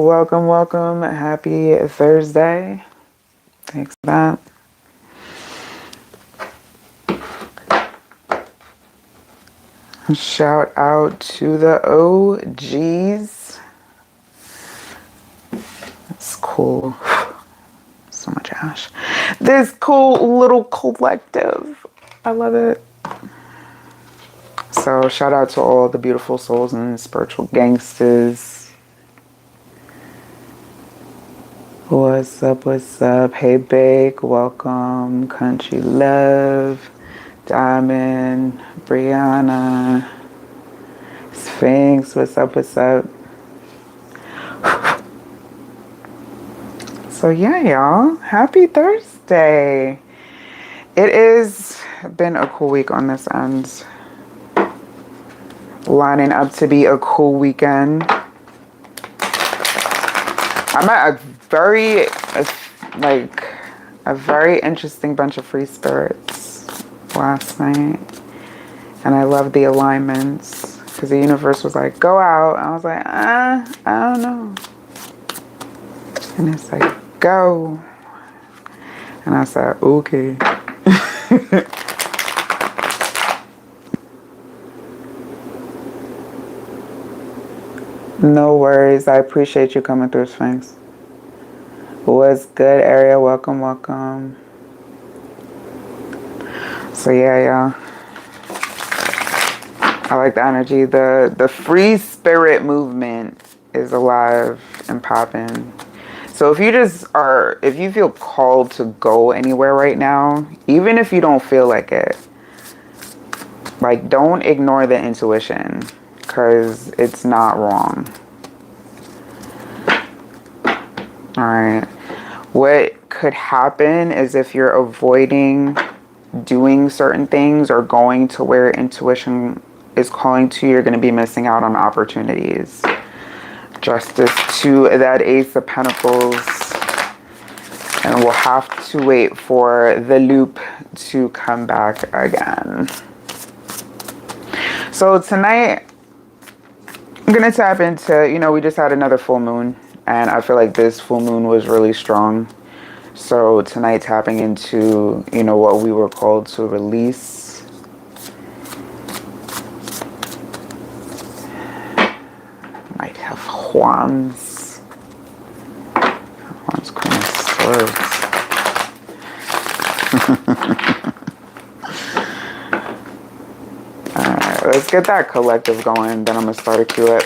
welcome, welcome. Happy Thursday. Thanks for that. Shout out to the OGs. It's cool. So much ash. This cool little collective. I love it. So shout out to all the beautiful souls and spiritual gangsters. What's up, what's up? Hey, Bake, welcome. Country Love, Diamond, Brianna, Sphinx, what's up, what's up? So yeah, y'all, happy Thursday. It has been a cool week on this end. Lining up to be a cool weekend. I met a very interesting bunch of free spirits last night. And I love the alignments. Because the universe was like, go out. I was like, I don't know. And it's like, go. And I said, okay. No worries. I appreciate you coming through, Sphinx. What's good, Area? Welcome, welcome. So yeah, y'all. I like the energy. The free spirit movement is alive and popping. So if you feel called to go anywhere right now, even if you don't feel like it, like, don't ignore the intuition, because it's not wrong. All right. What could happen is if you're avoiding doing certain things or going to where intuition is calling to, you're going to be missing out on opportunities. Justice to that Ace of Pentacles. And we'll have to wait for the loop to come back again. So tonight, I'm going to tap into, we just had another full moon. And I feel like this full moon was really strong. So tonight, tapping into, what we were called to release. Might have Juan's Queen of Swords. Alright, let's get that collective going. Then I'm going to start a Q-up.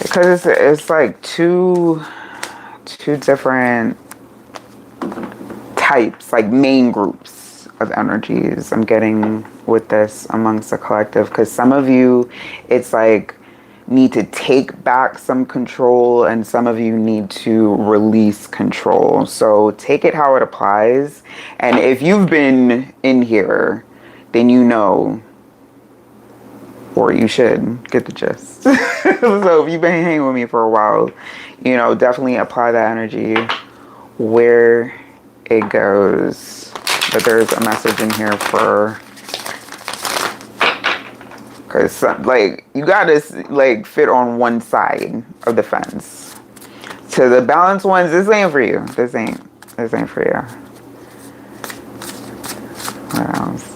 Because it's like two different types, like main groups of energies I'm getting with this amongst the collective. Because some of you, it's like, need to take back some control, and some of you need to release control. So take it how it applies. And if you've been in here, then or you should get the gist. So if you've been hanging with me for a while, definitely apply that energy where it goes. But there's a message in here because you gotta fit on one side of the fence. To the balanced ones, this ain't for you. This ain't for you. What else?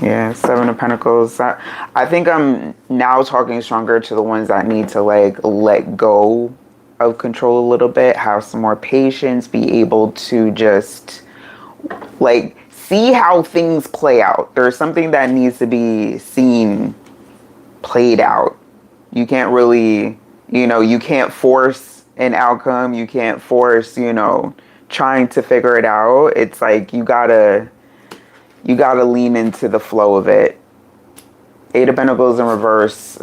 Yeah, Seven of Pentacles. I think I'm now talking stronger to the ones that need to let go of control a little bit, have some more patience, be able to just see how things play out. There's something that needs to be seen, played out. You can't really, you can't force an outcome. You can't force, trying to figure it out. It's like you gotta lean into the flow of it. Eight of Pentacles in reverse.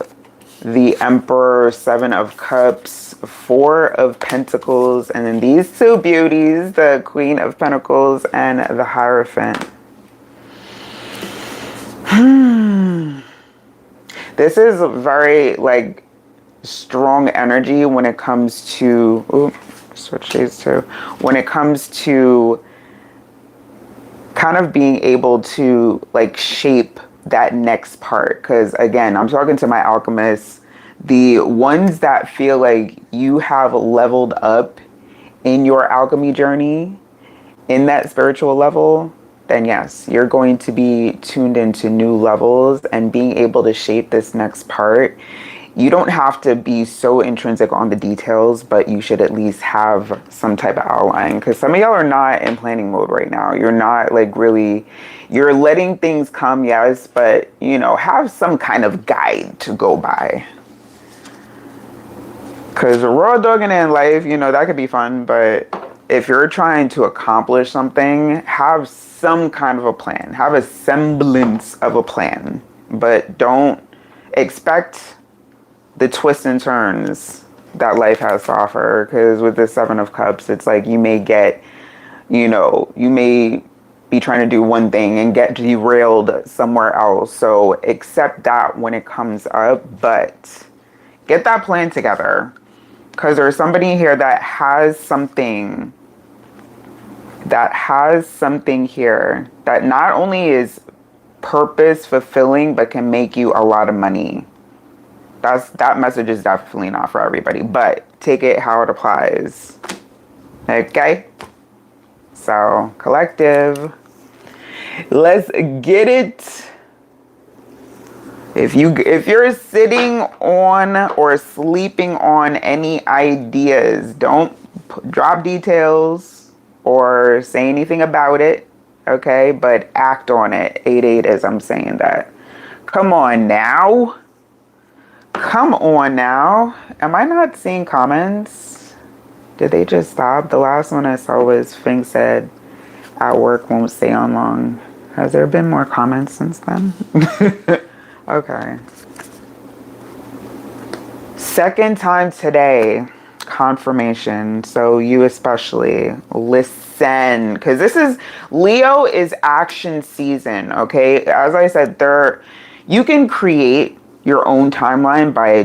the Emperor, Seven of Cups, Four of Pentacles, and then these two beauties, the Queen of Pentacles and the Hierophant. This is very like strong energy when it comes to, ooh, switch these two, when it comes to kind of being able to like shape that next part. Because again, I'm talking to my alchemists, the ones that feel like you have leveled up in your alchemy journey, in that spiritual level, then yes, you're going to be tuned into new levels and being able to shape this next part. You don't have to be so intrinsic on the details, but you should at least have some type of outline, because some of y'all are not in planning mode right now. You're not like really, you're letting things come, yes, but you know, have some kind of guide to go by. Because raw dogging in life, you know, that could be fun, but if you're trying to accomplish something, have some kind of a plan. Have a semblance of a plan, but don't expect the twists and turns that life has to offer. Because with the Seven of Cups, it's like you may get, you know, you may be trying to do one thing and get derailed somewhere else. So accept that when it comes up, but get that plan together. Because there's somebody here that has something here that not only is purpose fulfilling, but can make you a lot of money. That message is definitely not for everybody, but take it how it applies. Okay? So, collective, let's get it. If you're sitting on or sleeping on any ideas, don't drop details or say anything about it, okay? But act on it. 8-8 as I'm saying that. Come on now. Come on now. Am I not seeing comments? Did they just stop? The last one I saw was Fink said, at work won't stay on long. Has there been more comments since then? Okay. Second time today, confirmation. So you especially listen, because this is, Leo is action season, okay? As I said, you can create your own timeline by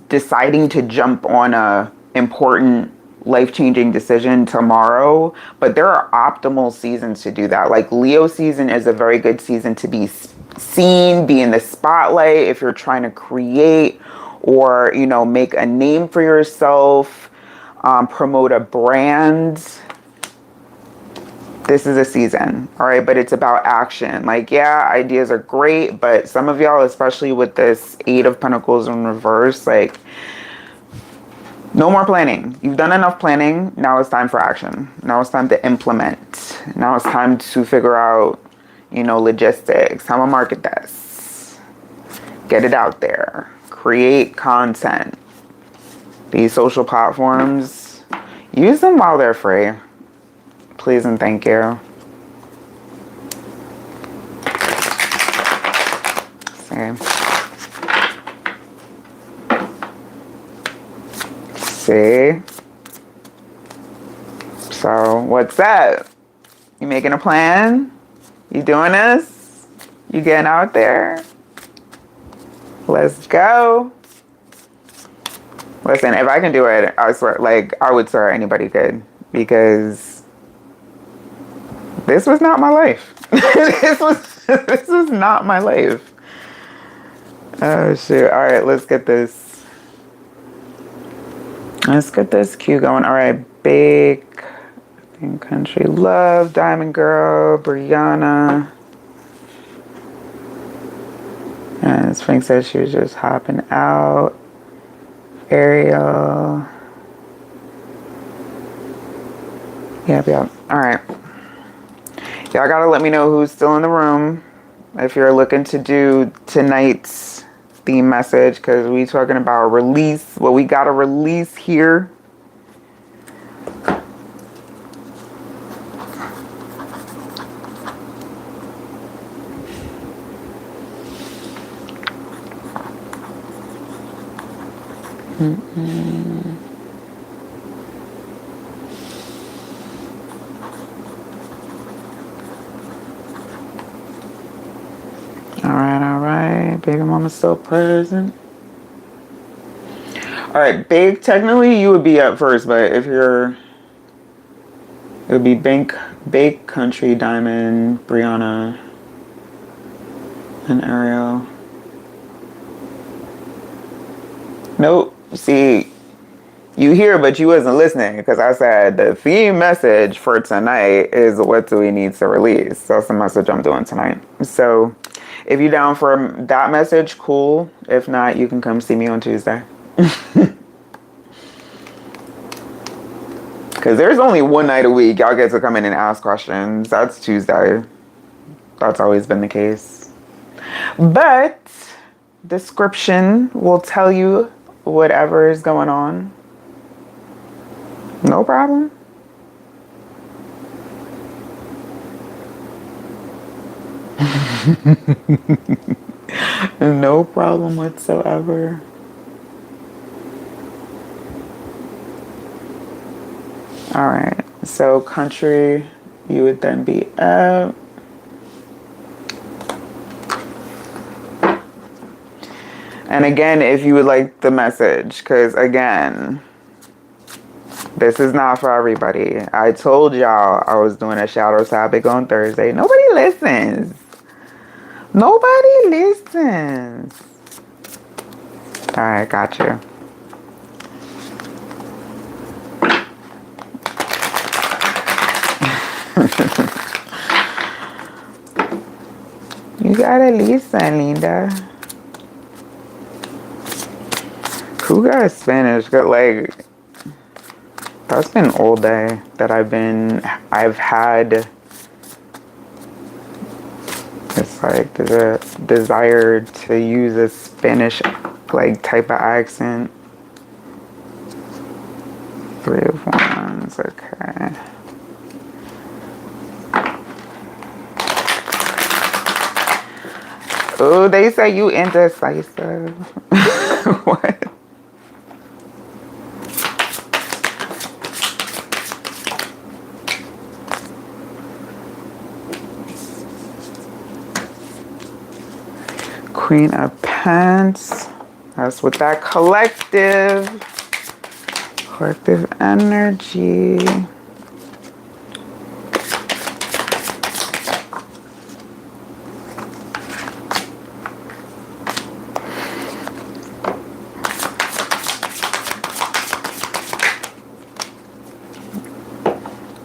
deciding to jump on a important life-changing decision tomorrow, but there are optimal seasons to do that. Like Leo season is a very good season to be seen, be in the spotlight if you're trying to create or, you know, make a name for yourself, promote a brand. This is a season, all right? But it's about action. Like, yeah, ideas are great, but some of y'all, especially with this 8 of Pentacles in reverse, like, no more planning. You've done enough planning. Now it's time for action. Now it's time to implement. Now it's time to figure out, you know, logistics. How to market this. Get it out there. Create content. These social platforms, use them while they're free. Please and thank you. See? So, what's that? You making a plan? You doing this? You getting out there? Let's go. Listen, if I can do it, I swear, like, I would swear anybody could, because this was not my life. this was not my life. Oh shoot. All right, let's get this. Let's get this cue going. All right, big country love, Diamond Girl, Brianna. And Sphinx said she was just hopping out. Ariel. Yep. All right. Y'all gotta let me know who's still in the room if you're looking to do tonight's theme message, because we talking about release, what we gotta release here. All right. Baby mama's still present. All right, Big. Technically, you would be up first, but if you're, it would be Big, Country, Diamond, Brianna, and Ariel. Nope. See, you here, but you wasn't listening because I said the theme message for tonight is what do we need to release. That's the message I'm doing tonight. So if you're down for that message, cool. If not, you can come see me on Tuesday. Because there's only one night a week y'all get to come in and ask questions. That's Tuesday. That's always been the case. But description will tell you whatever is going on. No problem. No problem whatsoever. All right. So Country, you would then be up. And again, if you would like the message, because again, this is not for everybody. I told y'all I was doing a shadow topic on Thursday. Nobody listens. Nobody listens. All right, got you. You gotta listen, Linda. Who got Spanish? Got like, that's been all day that I've had, it's like the desire to use a Spanish like type of accent. 3 of Wands, okay. Oh, they say you indecisive. What? Queen of Pence. That's with that collective energy.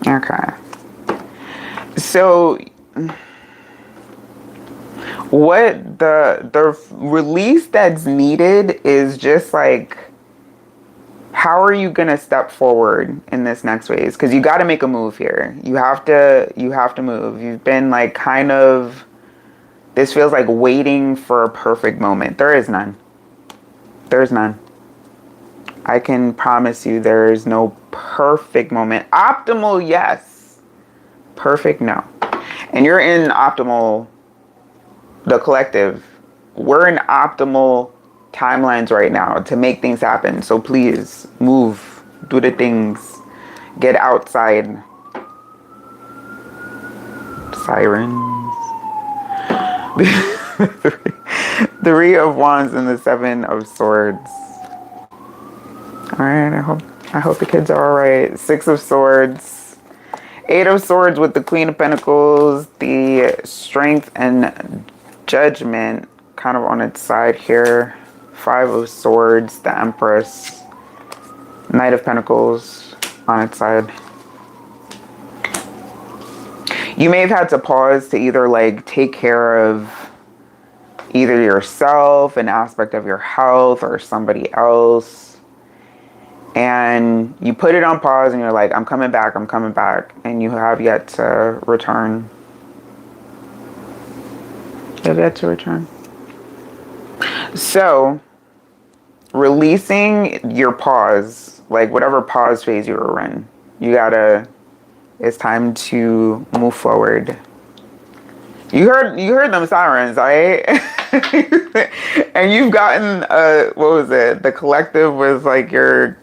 Okay. So what the release that's needed is just like, how are you gonna step forward in this next phase? Because you got to make a move here. You have to move. You've been like kind of, this feels like waiting for a perfect moment. There is none. There's none. I can promise you there is no perfect moment. Optimal, yes. Perfect, no. And you're in optimal, the collective. We're in optimal timelines right now to make things happen. So please move, do the things, get outside. Sirens. 3 of Wands and the 7 of Swords. All right, I hope the kids are all right. 6 of Swords, 8 of Swords with the Queen of Pentacles, the Strength and Judgment kind of on its side here. 5 of Swords, the Empress, Knight of Pentacles on its side. You may have had to pause to either like take care of either yourself, an aspect of your health, or somebody else. And you put it on pause and you're like, I'm coming back, and you have yet to return. You have yet to return. So, releasing your pause, like whatever pause phase you were in, it's time to move forward. You heard them sirens, right? And you've gotten what was it? The collective was like your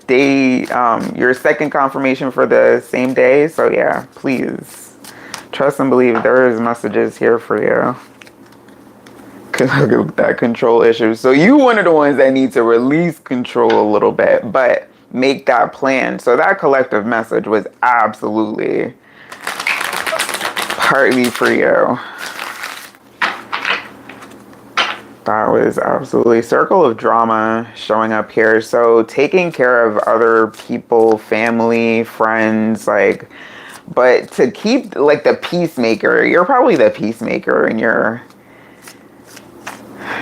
day, your second confirmation for the same day. So yeah, please trust and believe there is messages here for you. Cause look at that control issue. So you one of the ones that need to release control a little bit, but make that plan. So that collective message was absolutely partly for you. That was absolutely circle of drama showing up here. So taking care of other people, family, friends, like, but to keep like the peacemaker, you're probably the peacemaker and you're,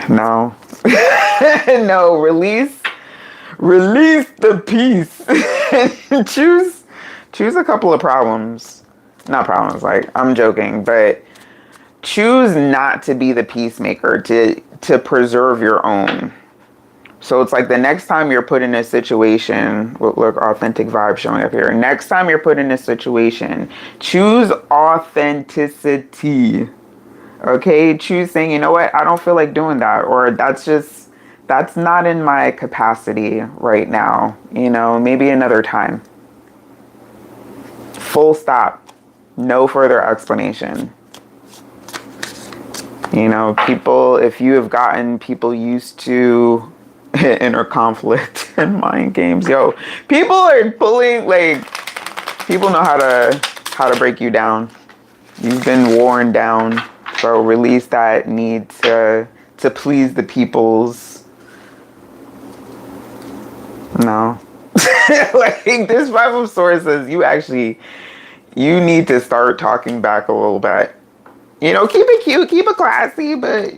no, no, release the peace. choose a couple of problems, not problems, like I'm joking, but choose not to be the peacemaker to preserve your own. So it's like the next time you're put in a situation, look, authentic vibe showing up here. Next time you're put in a situation, choose authenticity. Okay, choose saying, you know what, I don't feel like doing that, or that's not in my capacity right now. You know, maybe another time. Full stop. No further explanation. You know, people, if you have gotten people used to inner conflict and mind games, yo, people are pulling, like, people know how to break you down. You've been worn down. So release that need to please the peoples. No. Like this Five of Swords says you need to start talking back a little bit. You know, keep it cute, keep it classy, but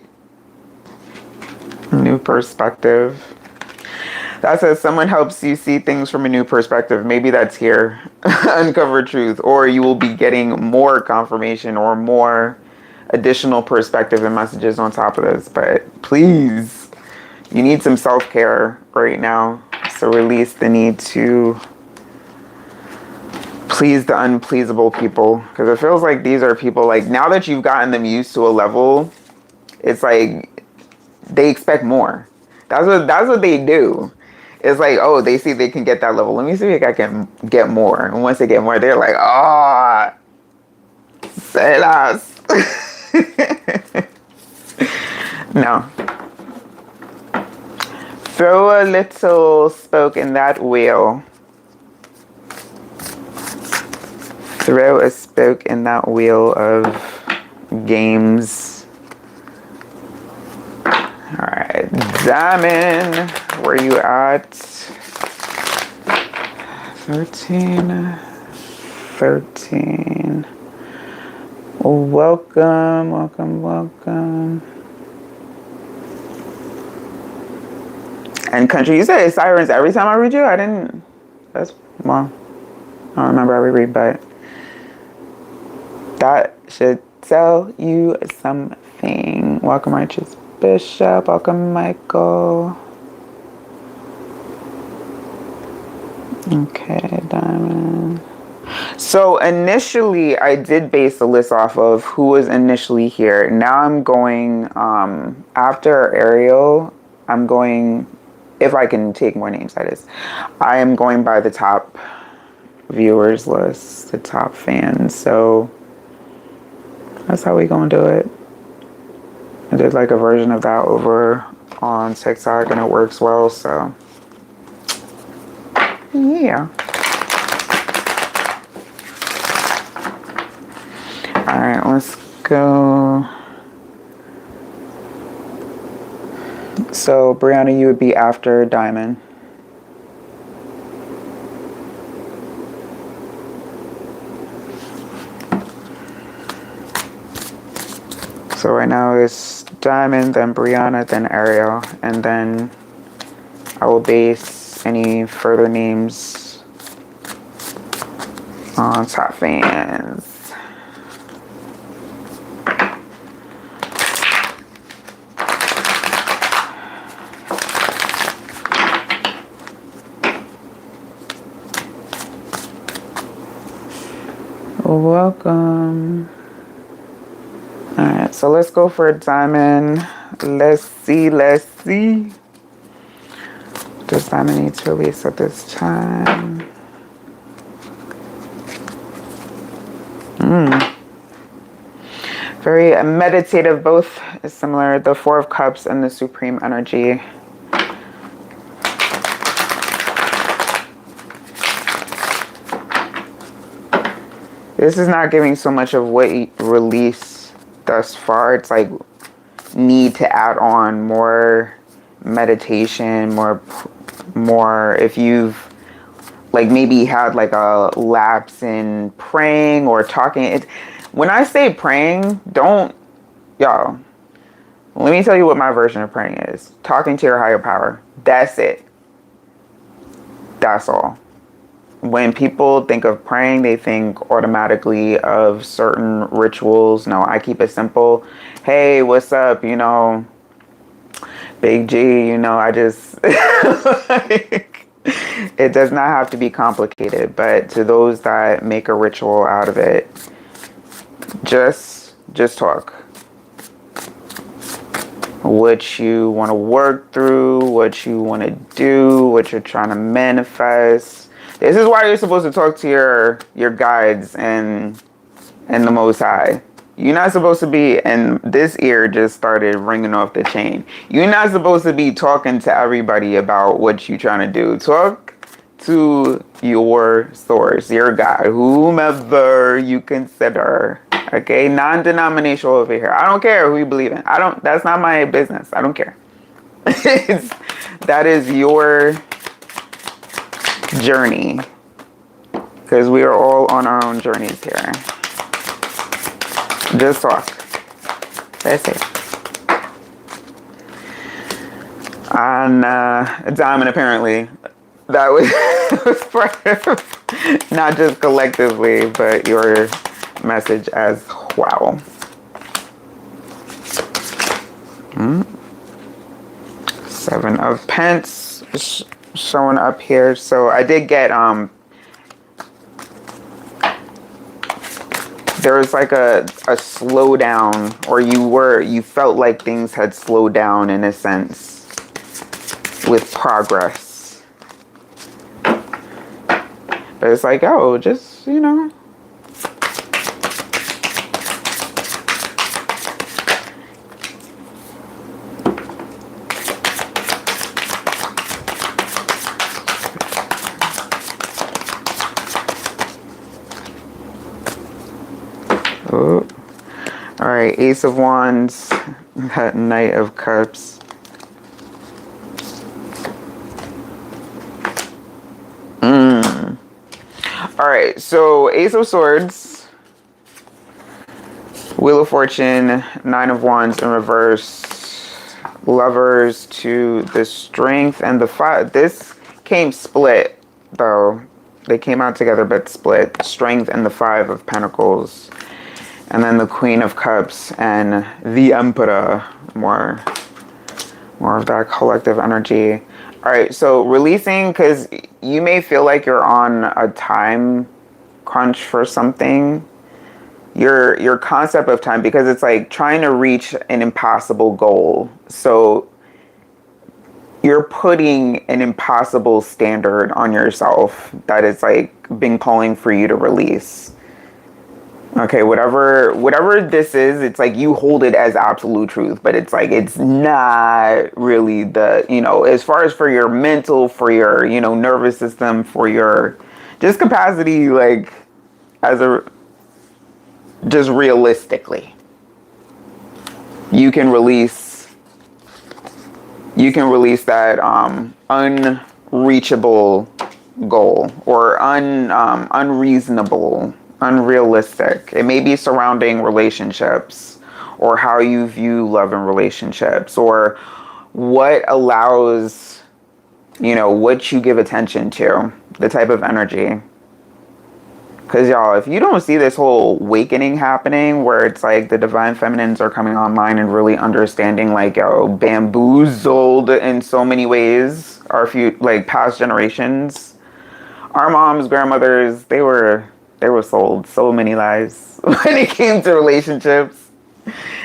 new perspective. That says someone helps you see things from a new perspective. Maybe that's here. Uncover truth. Or you will be getting more confirmation or more additional perspective and messages on top of this. But please, you need some self-care right now. So release the need to please the unpleasable people. Because it feels like these are people, like, now that you've gotten them used to a level, it's like they expect more. That's what they do. It's like, oh, they see they can get that level. Let me see if I can get more. And once they get more, they're like, oh, say less. No. Throw a little spoke in that wheel. Throw a spoke in that wheel of games. All right, Diamond, where you at? 13. Welcome. And country, you say sirens every time I read you? I didn't, well, I don't remember every read, but that should tell you something. Welcome, Righteous Bishop. Welcome, Michael. Okay, Diamond. So initially, I did base the list off of who was initially here. Now I'm going, after Ariel, I'm going, if I can take more names, that is. I am going by the top viewers list, the top fans. So that's how we gonna do it. I did like a version of that over on TikTok and it works well, so yeah. All right, let's go. So Brianna, you would be after Diamond. So right now it's Diamond, then Brianna, then Ariel, and then I will base any further names on top fans. Welcome. Alright, so let's go for Diamond. Let's see. Let's see. Does Diamond need to release at this time? Very meditative. Both is similar. The Four of Cups and the Supreme Energy. This is not giving so much of what you release thus far. It's like need to add on more meditation, more if you've like maybe had like a lapse in praying or talking. When I say praying, y'all, let me tell you what my version of praying is. Talking to your higher power. That's it. That's all. When people think of praying, they think automatically of certain rituals. No, I keep it simple. Hey, what's up? Big G, I just, like, it does not have to be complicated. But to those that make a ritual out of it, just talk. What you want to work through, what you want to do, what you're trying to manifest. This is why you're supposed to talk to your guides and the Most High. You're not supposed to be, and this ear just started ringing off the chain. You're not supposed to be talking to everybody about what you're trying to do. Talk to your source, your God, whomever you consider. Okay, non-denominational over here. I don't care who you believe in. That's not my business. I don't care. That is your journey, because we are all on our own journeys here. Just talk. That's it. And Diamond, apparently, that was part of, not just collectively, but your message as well. Seven of Pence showing up here. So I did get there was like a slowdown, or you felt like things had slowed down in a sense with progress. But it's like, oh, just Oh. All right, Ace of Wands, that Knight of Cups. All right, so Ace of Swords, Wheel of Fortune, Nine of Wands in reverse, Lovers to the Strength and the Five. This came split, though. They came out together, but split. Strength and the Five of Pentacles. And then the Queen of Cups and the Emperor, more of that collective energy. All right, so releasing, because you may feel like you're on a time crunch for something. Your concept of time, because it's like trying to reach an impossible goal. So you're putting an impossible standard on yourself that it's like been calling for you to release. Okay, whatever this is, it's like you hold it as absolute truth, but it's like it's not really the, as far as for your mental, for your, nervous system, for your just capacity, like just realistically, you can release that unreachable goal, or unreasonable, unrealistic. It may be surrounding relationships, or how you view love and relationships, or what allows, what you give attention to, the type of energy. Because y'all, if you don't see this whole awakening happening, where it's like the divine feminines are coming online and really understanding, like, bamboozled in so many ways, our past generations, our moms, grandmothers, they were sold so many lies when it came to relationships.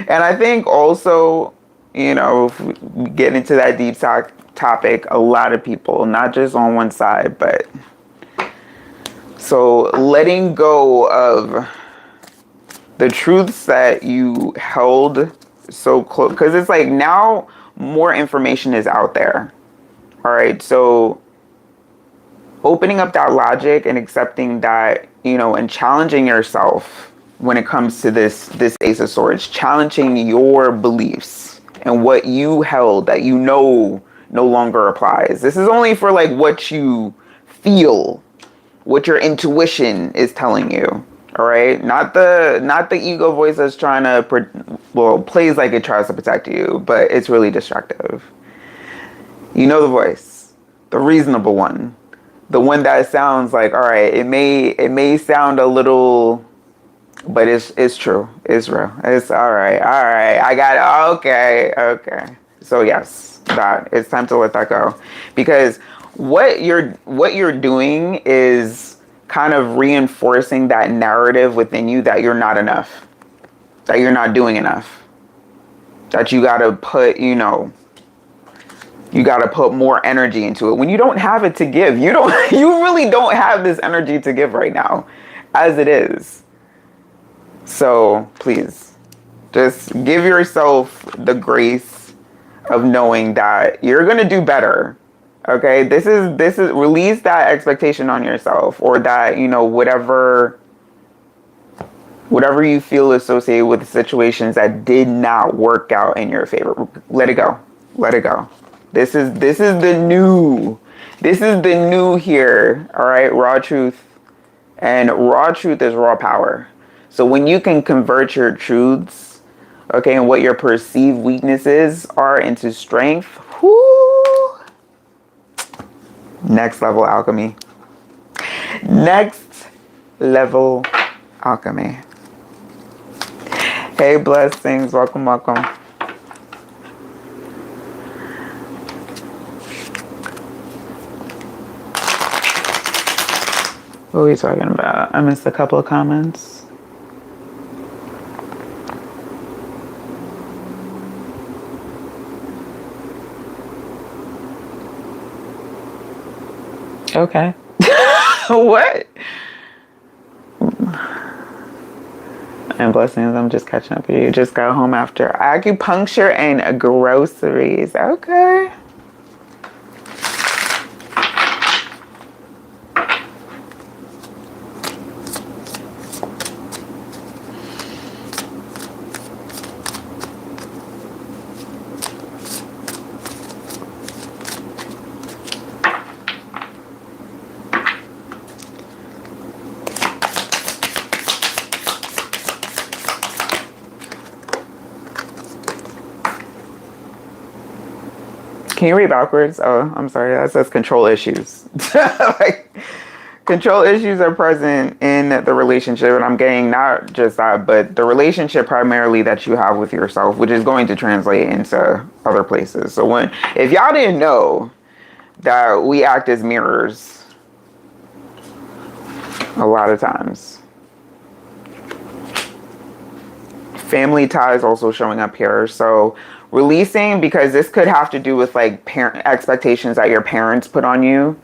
And I think also You know, if we get into that deep topic, a lot of people, not just on one side, but so letting go of the truths that you held so close, because it's like now more information is out there. All right, so opening up that logic and accepting that, you know, and challenging yourself when it comes to this Ace of Swords, challenging your beliefs and what you held that you know no longer applies. This is only for like what you feel, what your intuition is telling you. All right, not the ego voice that's trying to plays like it tries to protect you, but it's really destructive. You know the voice, the reasonable one, the one that sounds like, all right, it may sound a little, but it's true, it's real, it's all right, I got it, okay. So yes, that it's time to let that go, because what you're doing is kind of reinforcing that narrative within you that you're not enough, that you're not doing enough, that you gotta put, you know, you gotta put more energy into it when you don't have it to give. You really don't have this energy to give right now, as it is. So please, just give yourself the grace of knowing that you're gonna do better. Okay, this is release that expectation on yourself, or that, you know, whatever you feel associated with situations that did not work out in your favor. Let it go. Let it go. This is the new. This is the new here. All right, raw truth, and raw truth is raw power. So when you can convert your truths, okay, and what your perceived weaknesses are into strength, whoo, next level alchemy. Next level alchemy. Hey, blessings. Welcome. What are we talking about? I missed a couple of comments. Okay. What? And blessings, I'm just catching up with you. Just got home after acupuncture and groceries. Okay. Can you read backwards? Oh, I'm sorry. That says control issues. Like, control issues are present in the relationship. And I'm getting not just that, but the relationship primarily that you have with yourself, which is going to translate into other places. So if y'all didn't know that we act as mirrors a lot of times. Family ties also showing up here. So releasing, because this could have to do with like parent expectations that your parents put on you,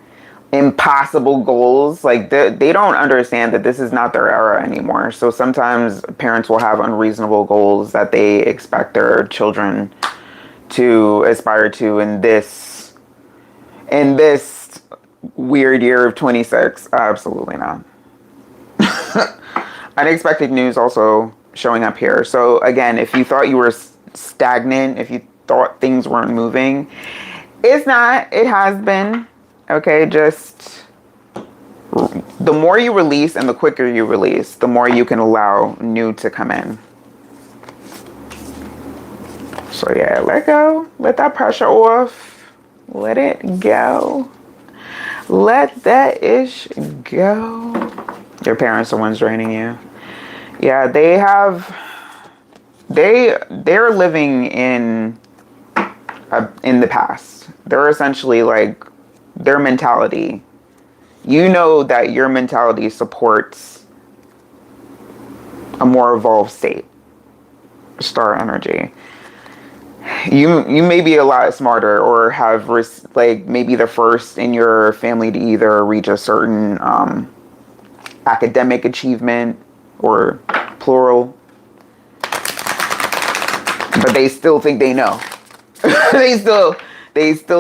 impossible goals. Like they don't understand that this is not their era anymore. So sometimes parents will have unreasonable goals that they expect their children to aspire to in this weird year of 26. Absolutely not. Unexpected news also showing up here. So again, if you thought you were stagnant, if you thought things weren't moving, it's not. It has been. Okay, just the more you release and the quicker you release, the more you can allow new to come in. So yeah, let go. Let that pressure off. Let it go. Let that ish go. Your parents are the ones draining you. Yeah, they're living in the past. They're essentially like their mentality. You know that your mentality supports a more evolved state. Star energy. you may be a lot smarter or have like maybe the first in your family to either reach a certain academic achievement or plural, but they still think they know. they still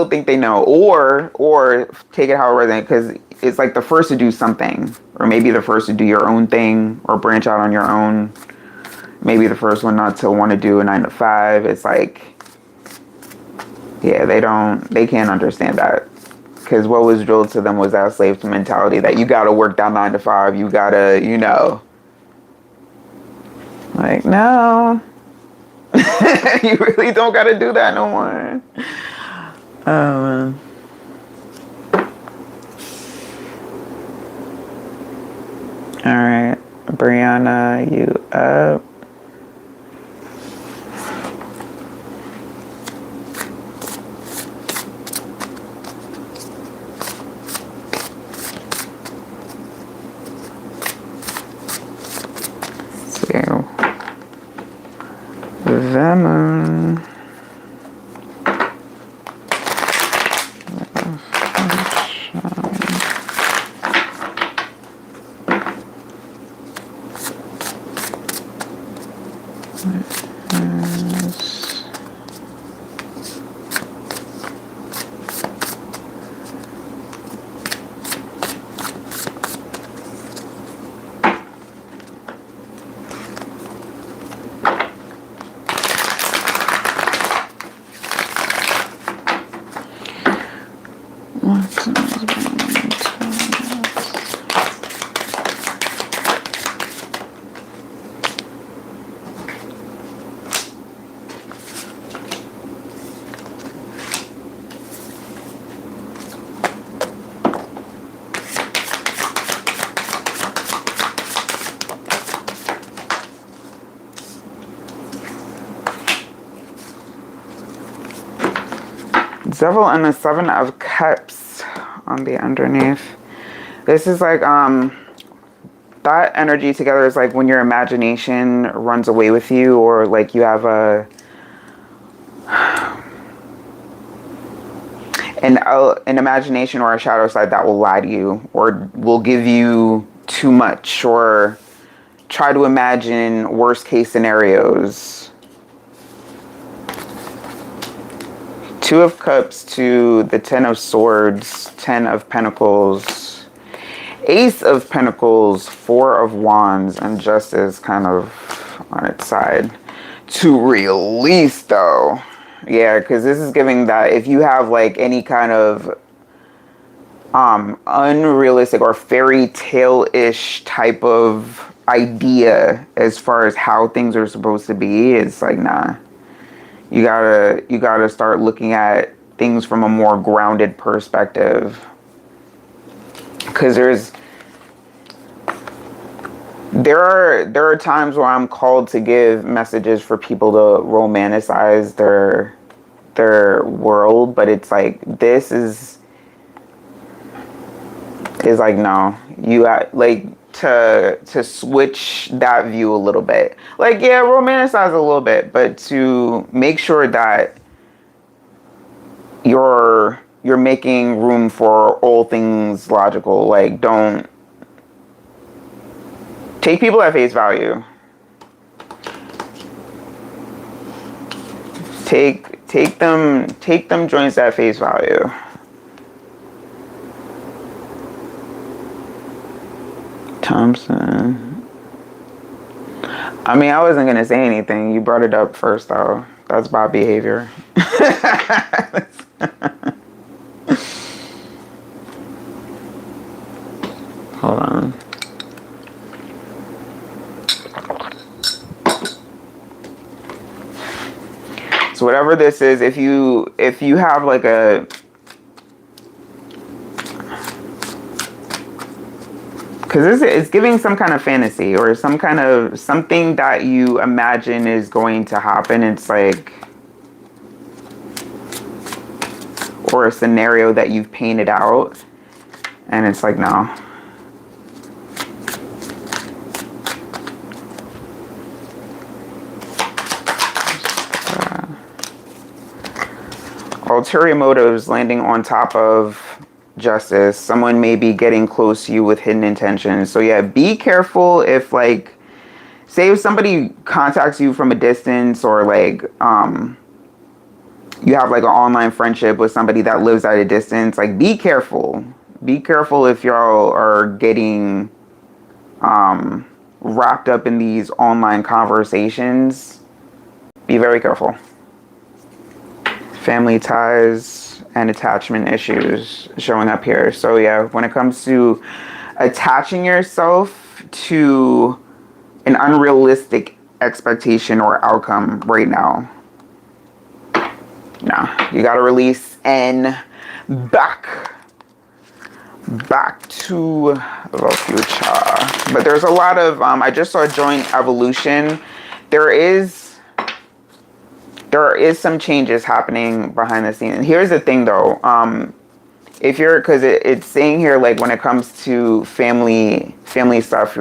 think they know, or take it however they, because it's like the first to do something, or maybe the first to do your own thing or branch out on your own. Maybe the first one not to want to do a 9 to 5. It's like, yeah, they can't understand that, because what was drilled to them was that slave mentality that you gotta work that 9 to 5. You gotta, like, no. You really don't gotta do that no more. All right, Brianna, you up? So, Venom. Devil and the 7 of Cups on the underneath. This is like, that energy together is like when your imagination runs away with you, or like you have an imagination or a shadow side that will lie to you, or will give you too much, or try to imagine worst case scenarios. 2 of Cups to the 10 of Swords, 10 of Pentacles, Ace of Pentacles, 4 of Wands, and Justice kind of on its side. To release, though. Yeah, because this is giving that if you have like any kind of unrealistic or fairy tale-ish type of idea as far as how things are supposed to be, it's like, nah. You gotta start looking at things from a more grounded perspective, because there are times where I'm called to give messages for people to romanticize their world, but it's like this is like, no, you got like to switch that view a little bit. Like, yeah, romanticize a little bit, but to make sure that you're making room for all things logical. Like, don't take people at face value. Take them joints at face value. Thompson. I mean, I wasn't gonna say anything. You brought it up first, though. That's bad behavior. Hold on. So whatever this is, if you have like a, because it's giving some kind of fantasy or some kind of something that you imagine is going to happen. It's like, or a scenario that you've painted out, and it's like, no. ulterior motives landing on top of justice. Someone may be getting close to you with hidden intentions. So yeah, be careful if like, say if somebody contacts you from a distance, or like you have like an online friendship with somebody that lives at a distance, like be careful. Be careful if y'all are getting wrapped up in these online conversations. Be very careful. Family ties and attachment issues showing up here. So yeah, when it comes to attaching yourself to an unrealistic expectation or outcome right now, nah, you gotta release and back to the future. But there's a lot of I just saw joint evolution. There is some changes happening behind the scenes. Here's the thing though, if you're, because it's saying here, like when it comes to family stuff,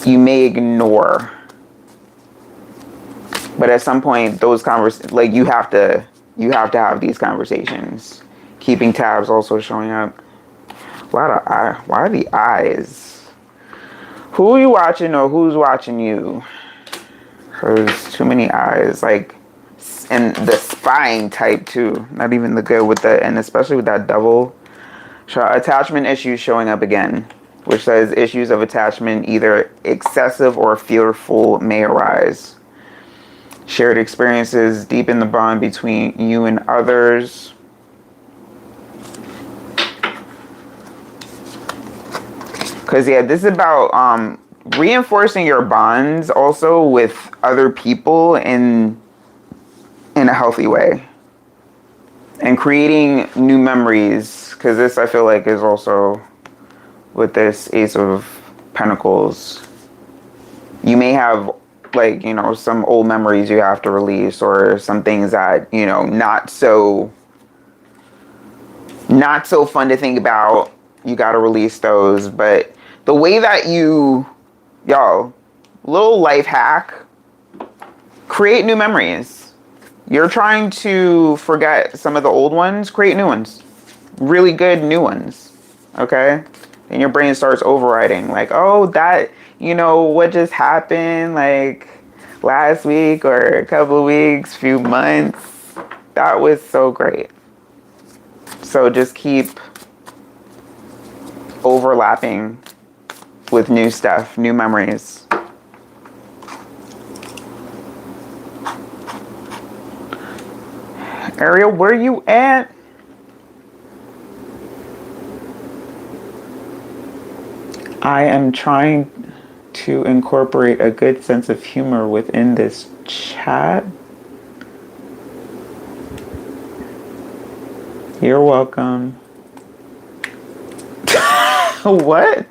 you may ignore, but at some point those like you have to have these conversations. Keeping tabs also showing up. A lot of why are the eyes? Who are you watching, or who's watching you? There's too many eyes, like, and the spying type too. Not even the good with the, and especially with that double. Attachment issues showing up again, which says issues of attachment, either excessive or fearful, may arise. Shared experiences deepen the bond between you and others. Because yeah, this is about reinforcing your bonds also with other people in a healthy way, and creating new memories. Because this, I feel like, is also with this Ace of Pentacles. You may have, like, you know, some old memories you have to release, or some things that, you know, not so fun to think about. You got to release those. But the way that y'all, little life hack, create new memories. You're trying to forget some of the old ones, create new ones. Really good new ones. Okay? And your brain starts overriding, like, oh, that, you know, what just happened, like, last week or a couple of weeks, few months, that was so great. So just keep overlapping with new stuff, new memories. Ariel, where you at? I am trying to incorporate a good sense of humor within this chat. You're welcome. What?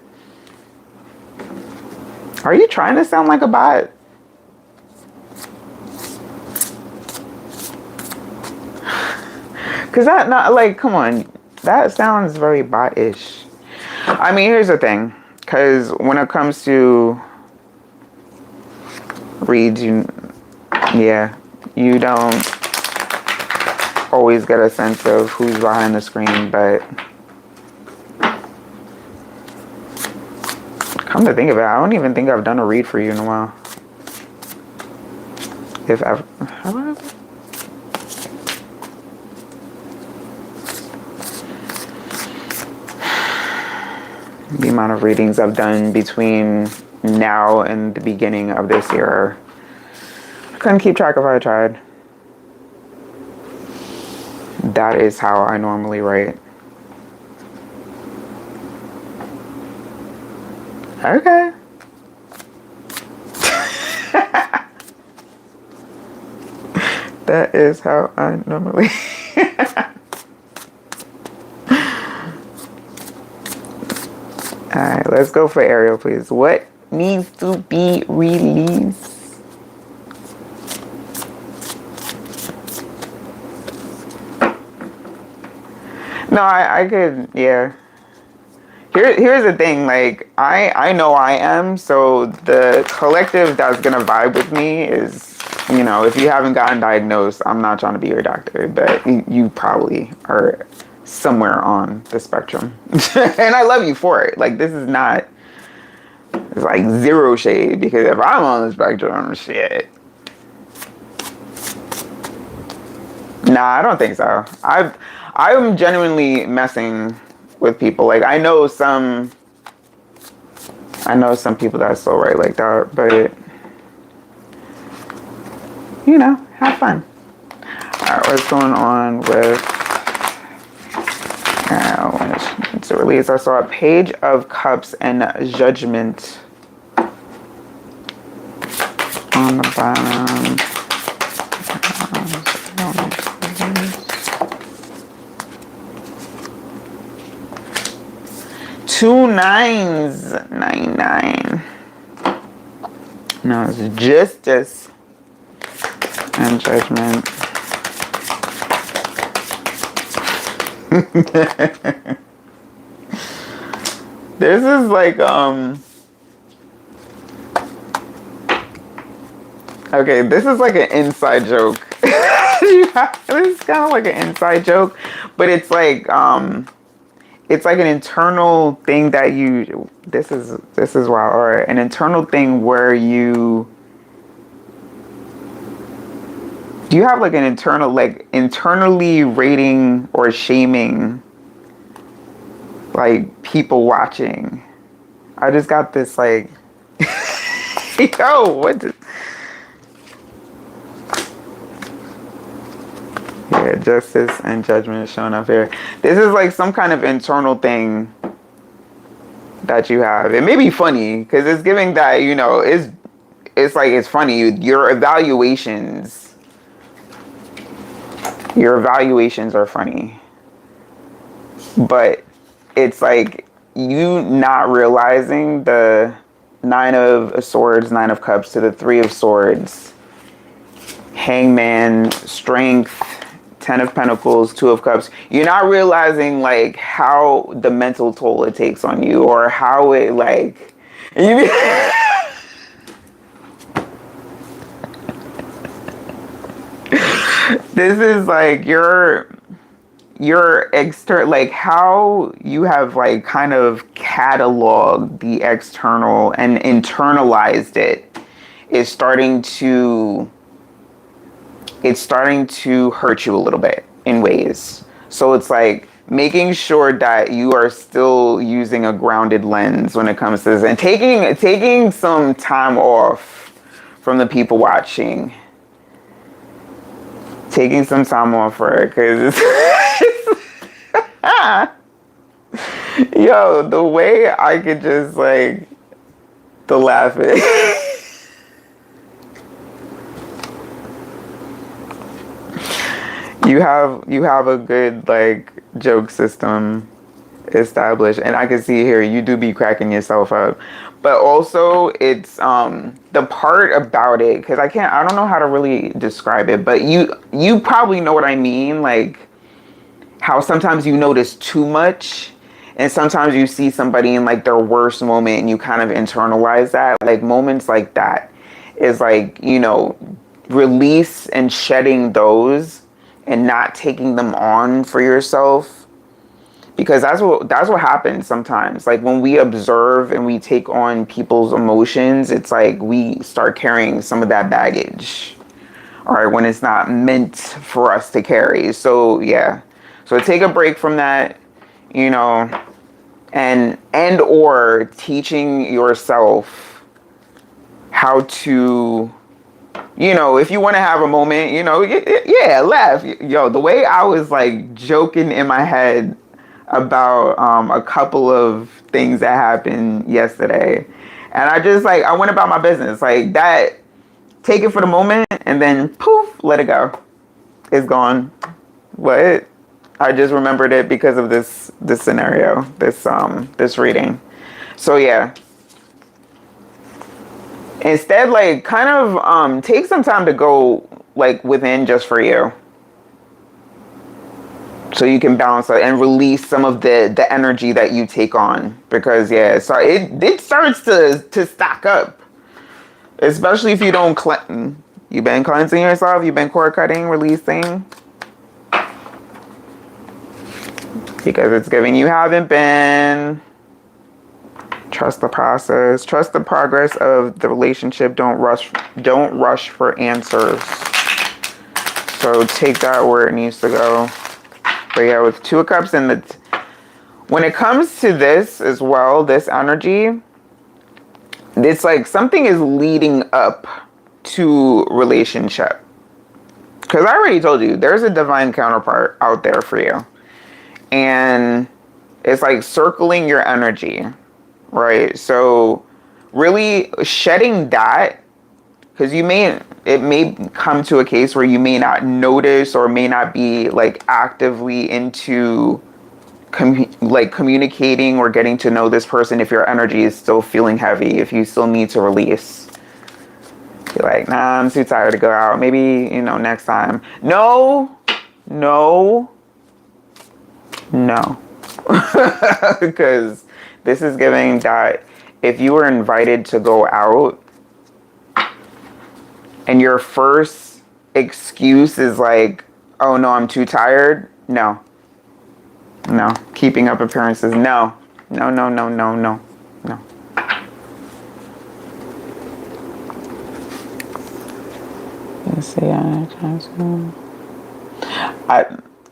Are you trying to sound like a bot? Because that, not like, come on, that sounds very bot-ish. I mean, here's the thing. Because when it comes to reads, you don't always get a sense of who's behind the screen, but come to think of it, I don't even think I've done a read for you in a while. If ever. Have I ever? The amount of readings I've done between now and the beginning of this year, I couldn't keep track if I tried. That is how I normally write. Okay. That is how I normally. Alright, let's go for Ariel, please. What needs to be released? No, I could, yeah. Here's the thing, like, I know I am, so the collective that's gonna vibe with me is You know, if you haven't gotten diagnosed, I'm not trying to be your doctor, but you probably are somewhere on the spectrum. And I love you for it. Like, this is not, it's like zero shade, because if I'm on the spectrum, shit. Nah, I don't think so. I'm genuinely messing with people. Like, I know some people that still write like that, but you know, have fun. All right, what's going on with when it's released? I saw a Page of Cups and Judgment on the bottom. 2 9s, 9. No, it's Justice and Judgment. This is like okay, this is like an inside joke. This is kind of like an inside joke, but it's like an internal thing that you, this is wild, or an internal thing where you do you have like an internal, like internally rating or shaming like people watching. I just got this like yo, what the, yeah, Justice and Judgment is showing up here. This is like some kind of internal thing that you have. It may be funny because it's giving that, you know, it's like, it's funny. Your evaluations are funny, but it's like you not realizing the 9 of Swords, 9 of Cups to the 3 of Swords, Hangman, Strength, 10 of Pentacles, 2 of Cups. You're not realizing like how the mental toll it takes on you, or how it like this is like your external, like how you have like kind of cataloged the external and internalized it is starting to hurt you a little bit in ways. So it's like making sure that you are still using a grounded lens when it comes to this, and taking some time off from the people watching. Taking some time off for it, because yo, the way I could just like the laughing. You have a good like joke system established, and I can see here you do be cracking yourself up. But also it's the part about it, because I don't know how to really describe it, but you probably know what I mean, like how sometimes you notice too much, and sometimes you see somebody in like their worst moment and you kind of internalize that. Like moments like that is like, you know, release and shedding those and not taking them on for yourself. Because that's what happens sometimes. Like when we observe and we take on people's emotions, it's like we start carrying some of that baggage, all right, when it's not meant for us to carry. So yeah, so take a break from that, you know, and or teaching yourself how to, you know, if you want to have a moment, you know, yeah, laugh. Yo, the way I was like joking in my head about a couple of things that happened yesterday, and I went about my business like that. Take it for the moment, and then poof, let it go. It's gone. What? I just remembered it because of this scenario, this reading. So yeah. Instead, like kind of take some time to go like within just for you. So you can balance out and release some of the energy that you take on, because yeah, so it starts to stack up, especially if you don't You've been cleansing yourself. You've been cord cutting, releasing. Because it's giving you haven't been. Trust the process. Trust the progress of the relationship. Don't rush for answers. So take that where it needs to go. But yeah, with Two of Cups and when it comes to this as well, this energy, it's like something is leading up to relationship. Because I already told you, there's a divine counterpart out there for you. And it's like circling your energy, right? So really shedding that, because it may come to a case where you may not notice or may not be like actively into communicating or getting to know this person if your energy is still feeling heavy, if you still need to release. You're like, nah, I'm too tired to go out. Maybe, next time. No. Because this is giving that if you were invited to go out and your first excuse is like, oh no, I'm too tired. No. Keeping up appearances. No. Let's see.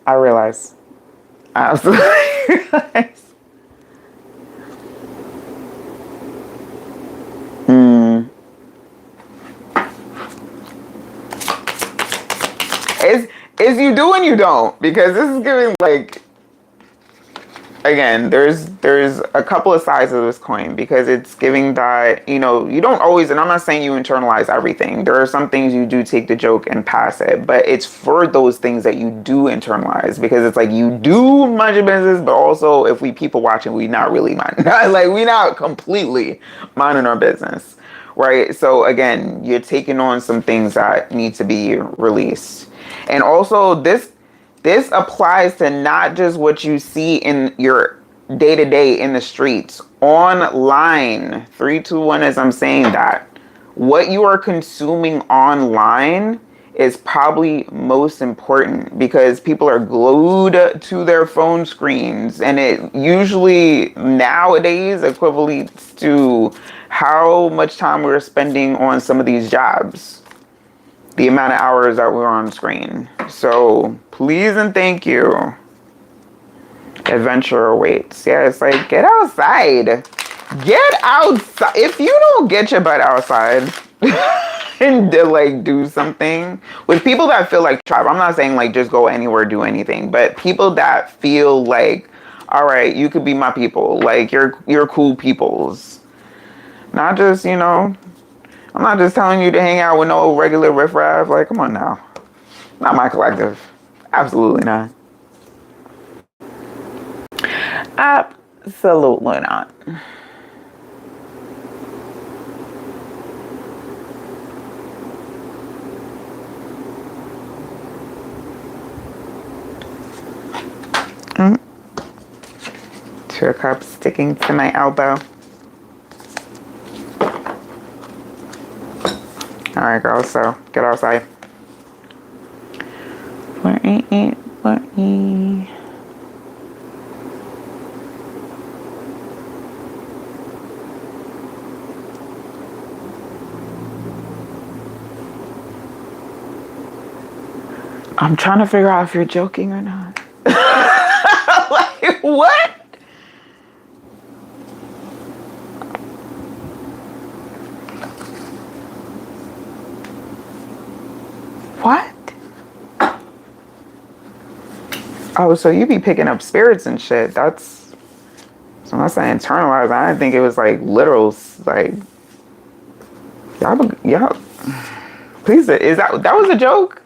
I realize. I absolutely realize. Is you do and you don't, because this is giving like, again, there's a couple of sides of this coin, because it's giving that, you don't always, and I'm not saying you internalize everything. There are some things you do take the joke and pass it, but it's for those things that you do internalize, because it's like you do mind your business, but also if we people watching, we not really mind. Like we not completely minding our business, right? So again, you're taking on some things that need to be released. And also this applies to not just what you see in your day-to-day in the streets. Online, 3, 2, 1, as I'm saying that. What you are consuming online is probably most important, because people are glued to their phone screens. And it usually nowadays equates to how much time we're spending on some of these jobs. The amount of hours that we're on screen. So please and thank you. Adventure awaits. Yeah, it's like, get outside. Get outside. If you don't get your butt outside and do something with people that feel like tribe. I'm not saying like just go anywhere, do anything, but people that feel like, all right, you could be my people. Like you're cool peoples. Not just, I'm not just telling you to hang out with no regular riffraff. Like, come on now. Not my collective. Absolutely not. Absolutely not. Two of Cups sticking to my elbow. All right, girls, so get outside. I'm trying to figure out if you're joking or not. Like, what? What? Oh, so you be picking up spirits and shit. That's, so I'm saying internalized. I didn't think it was like literal, like, y'all, please, is that was a joke?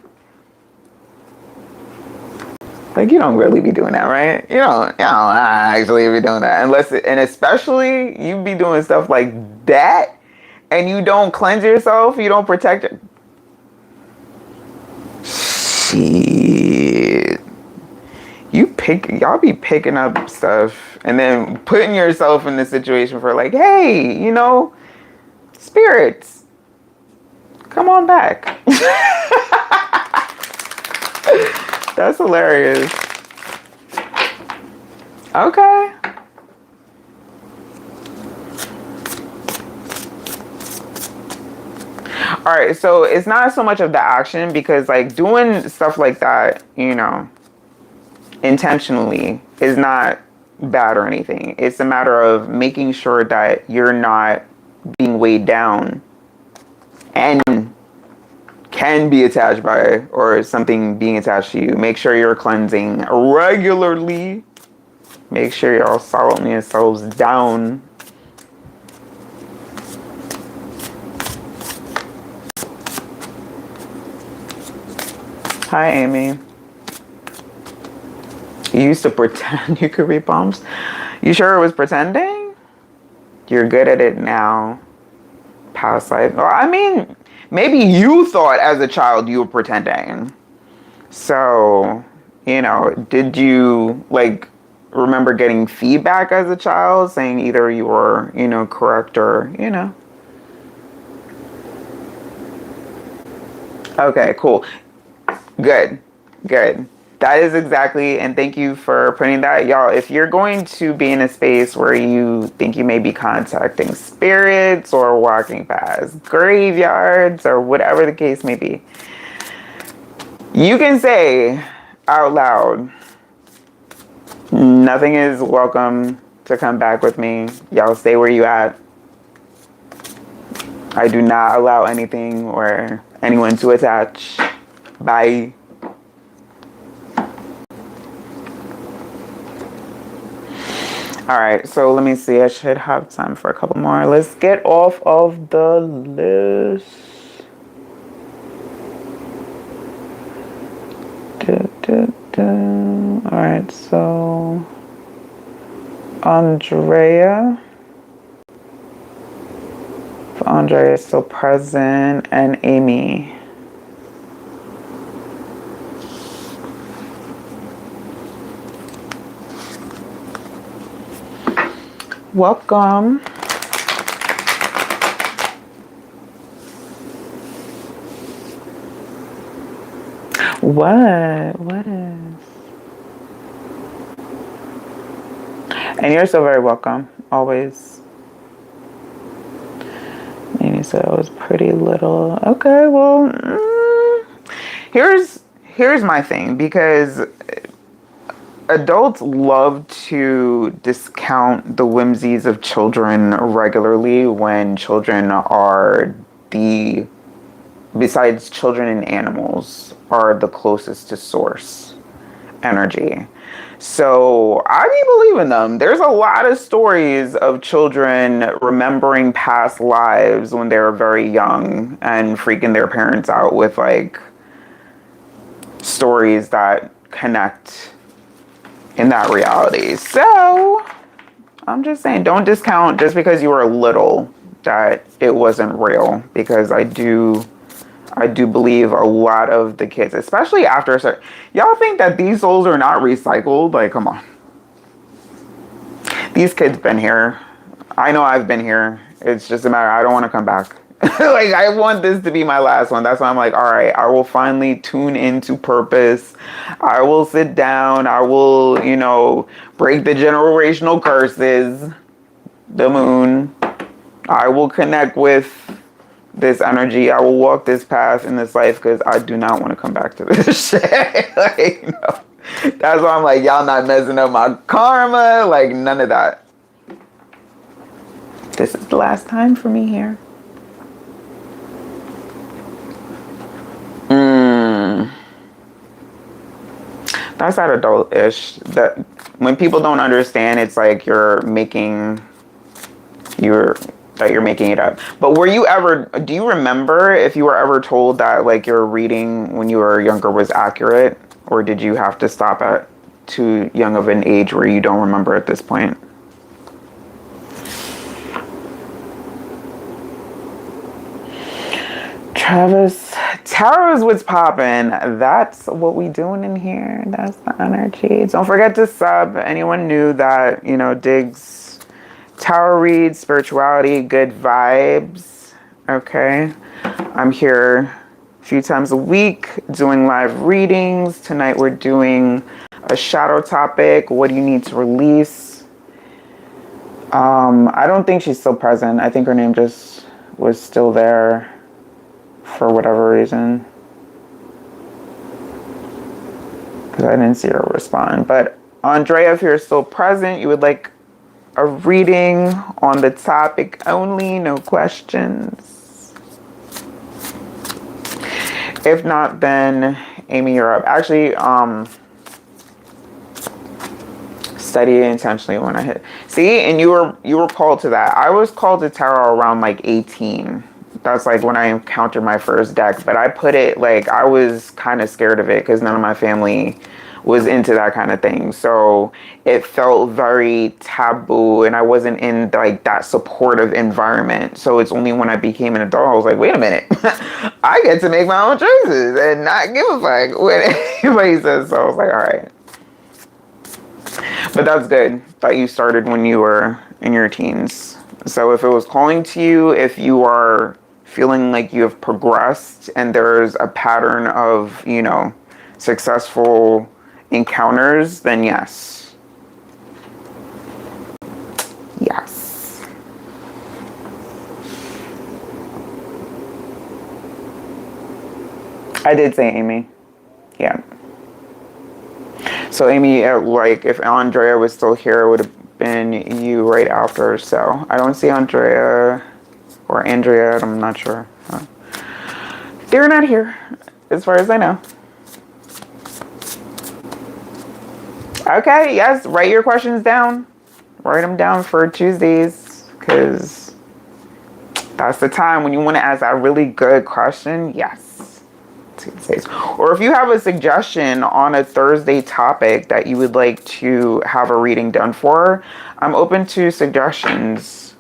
Like, you don't really be doing that, right? You don't actually be doing that. And especially you be doing stuff like that and you don't cleanse yourself, you don't protect it. Shit. Y'all be picking up stuff and then putting yourself in the situation for like, hey, spirits, Come on back. That's hilarious. Okay. All right, so it's not so much of the action because like doing stuff like that, you know, intentionally is not bad or anything. It's a matter of making sure that you're not being weighed down and can be attached by or something being attached to you. Make sure you're cleansing regularly. Make sure you're all salting yourselves down. Hi, Amy. You used to pretend you could read palms? You sure it was pretending? You're good at it now. Past life. Well, I mean, maybe you thought as a child you were pretending. So, you know, did you, like, remember getting feedback as a child saying either you were, you know, correct or, you know? Okay, cool. Good. Good. That is exactly, and thank you for putting that. Y'all, if you're going to be in a space where you think you may be contacting spirits or walking past graveyards or whatever the case may be, you can say out loud, nothing is welcome to come back with me. Y'all stay where you at. I do not allow anything or anyone to attach. Bye. All right, so let me see. I should have time for a couple more. Let's get off of the list. All right, so Andrea. If Andrea is still present, and Amy. Welcome. What is? And you're so very welcome, always. Amy said I was pretty little. Okay, well, here's my thing, because adults love to discount the whimsies of children regularly when children are besides children and animals, are the closest to source energy. So I be believing them. There's a lot of stories of children remembering past lives when they were very young and freaking their parents out with like stories that connect in that reality. So I'm just saying, don't discount just because you were little that it wasn't real, because I do believe a lot of the kids, especially after a certain, y'all think that these souls are not recycled? Like, come on. These kids been here. I know I've been here. It's just a matter, I don't want to come back. Like, I want this to be my last one. That's why I'm like, all right, I will finally tune into purpose. I will sit down. I will, you know, break the generational curses, the moon. I will connect with this energy. I will walk this path in this life, because I do not want to come back to this shit. Like, no. That's why I'm like, y'all not messing up my karma. Like, none of that. This is the last time for me here. That's that adult-ish. That when people don't understand, it's like you're making it up. But do you remember if you were ever told that like your reading when you were younger was accurate, or did you have to stop at too young of an age where you don't remember at this point? Travis, tarot is what's popping. That's what we doing in here. That's the energy. Don't forget to sub. Anyone new that, you know, digs tarot reads, spirituality, good vibes. Okay. I'm here a few times a week doing live readings. Tonight we're doing a shadow topic. What do you need to release? I don't think she's still present. I think her name just was still there for whatever reason. Because I didn't see her respond. But Andrea, if you're still present, you would like a reading on the topic only, no questions. If not, then Amy, you're up. Actually, study intentionally when I hit. See, and you were called to that. I was called to tarot around like 18. That's like when I encountered my first deck. But I put it like I was kind of scared of it because none of my family was into that kind of thing. So it felt very taboo and I wasn't in like that supportive environment. So it's only when I became an adult, I was like, wait a minute, I get to make my own choices and not give a fuck what anybody says. So I was like, all right. But that's good that you started when you were in your teens. So if it was calling to you, if you are feeling like you have progressed and there's a pattern of, you know, successful encounters, then yes. Yes. I did say Amy. Yeah. So Amy, like if Andrea was still here, it would have been you right after. So I don't see Andrea or Andrea. I'm not sure. They're not here, as far as I know. Okay, yes, write your questions down. Write them down for Tuesdays, because that's the time when you want to ask that really good question. Yes, Tuesdays. Or if you have a suggestion on a Thursday topic that you would like to have a reading done for, I'm open to suggestions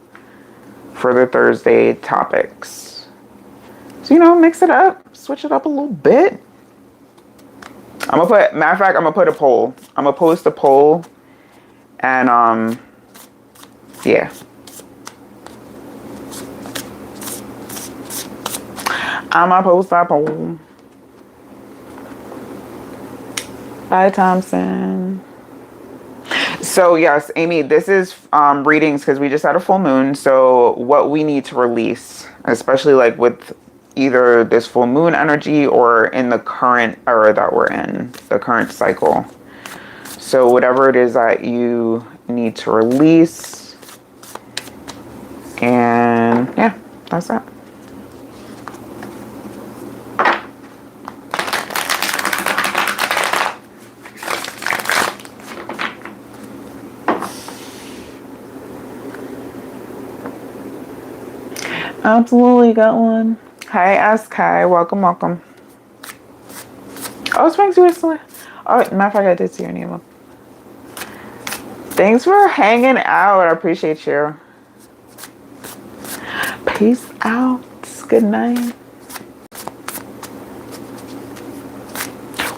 for the Thursday topics. So, you know, mix it up, switch it up a little bit. I'm gonna put, matter of fact, I'm gonna put a poll. I'm gonna post a poll and yeah. I'm gonna post that poll. Bye, Thompson. So yes, Amy, this is readings because we just had a full moon. So what we need to release, especially like with either this full moon energy or in the current era that we're in, the current cycle. So whatever it is that you need to release. And yeah, that's that. Absolutely got one. Hi, Ask Kai. Welcome, welcome. Oh, Springs, you were still there. Oh, matter of fact, I did see your name up. Thanks for hanging out. I appreciate you. Peace out. Good night.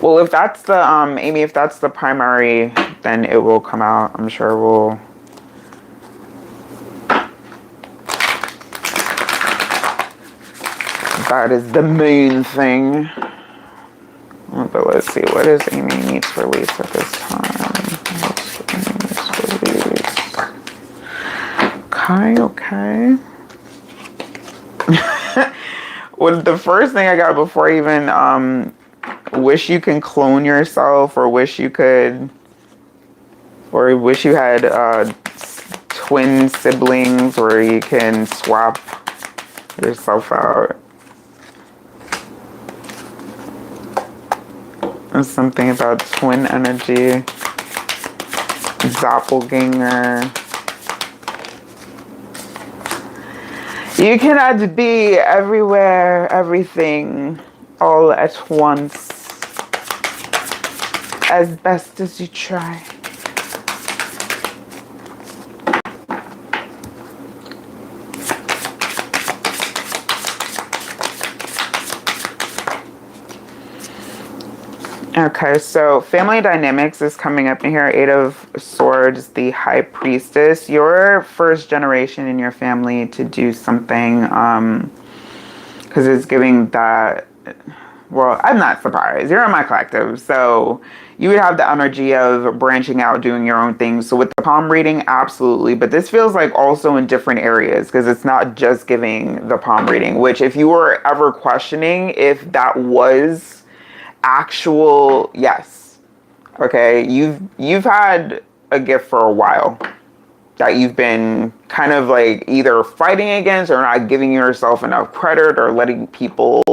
Well, if that's the, Amy, if that's the primary, then it will come out. I'm sure we'll. That is the main thing. But let's see, what does Amy need to release at this time? Okay. Well, the first thing I got before I even wish you can clone yourself, or wish you could, or wish you had twin siblings where you can swap yourself out. There's something about twin energy, doppelganger. You cannot be everywhere, everything, all at once, as best as you try. Okay, so family dynamics is coming up in here. 8 of Swords, the High Priestess. You're first generation in your family to do something Because it's giving that, well, I'm not surprised. You're in my collective. So you would have the energy of branching out, doing your own thing. So with the palm reading, absolutely. But this feels like also in different areas because it's not just giving the palm reading, which if you were ever questioning if that was actual, yes. Okay, you've had a gift for a while that you've been kind of like either fighting against or not giving yourself enough credit or letting people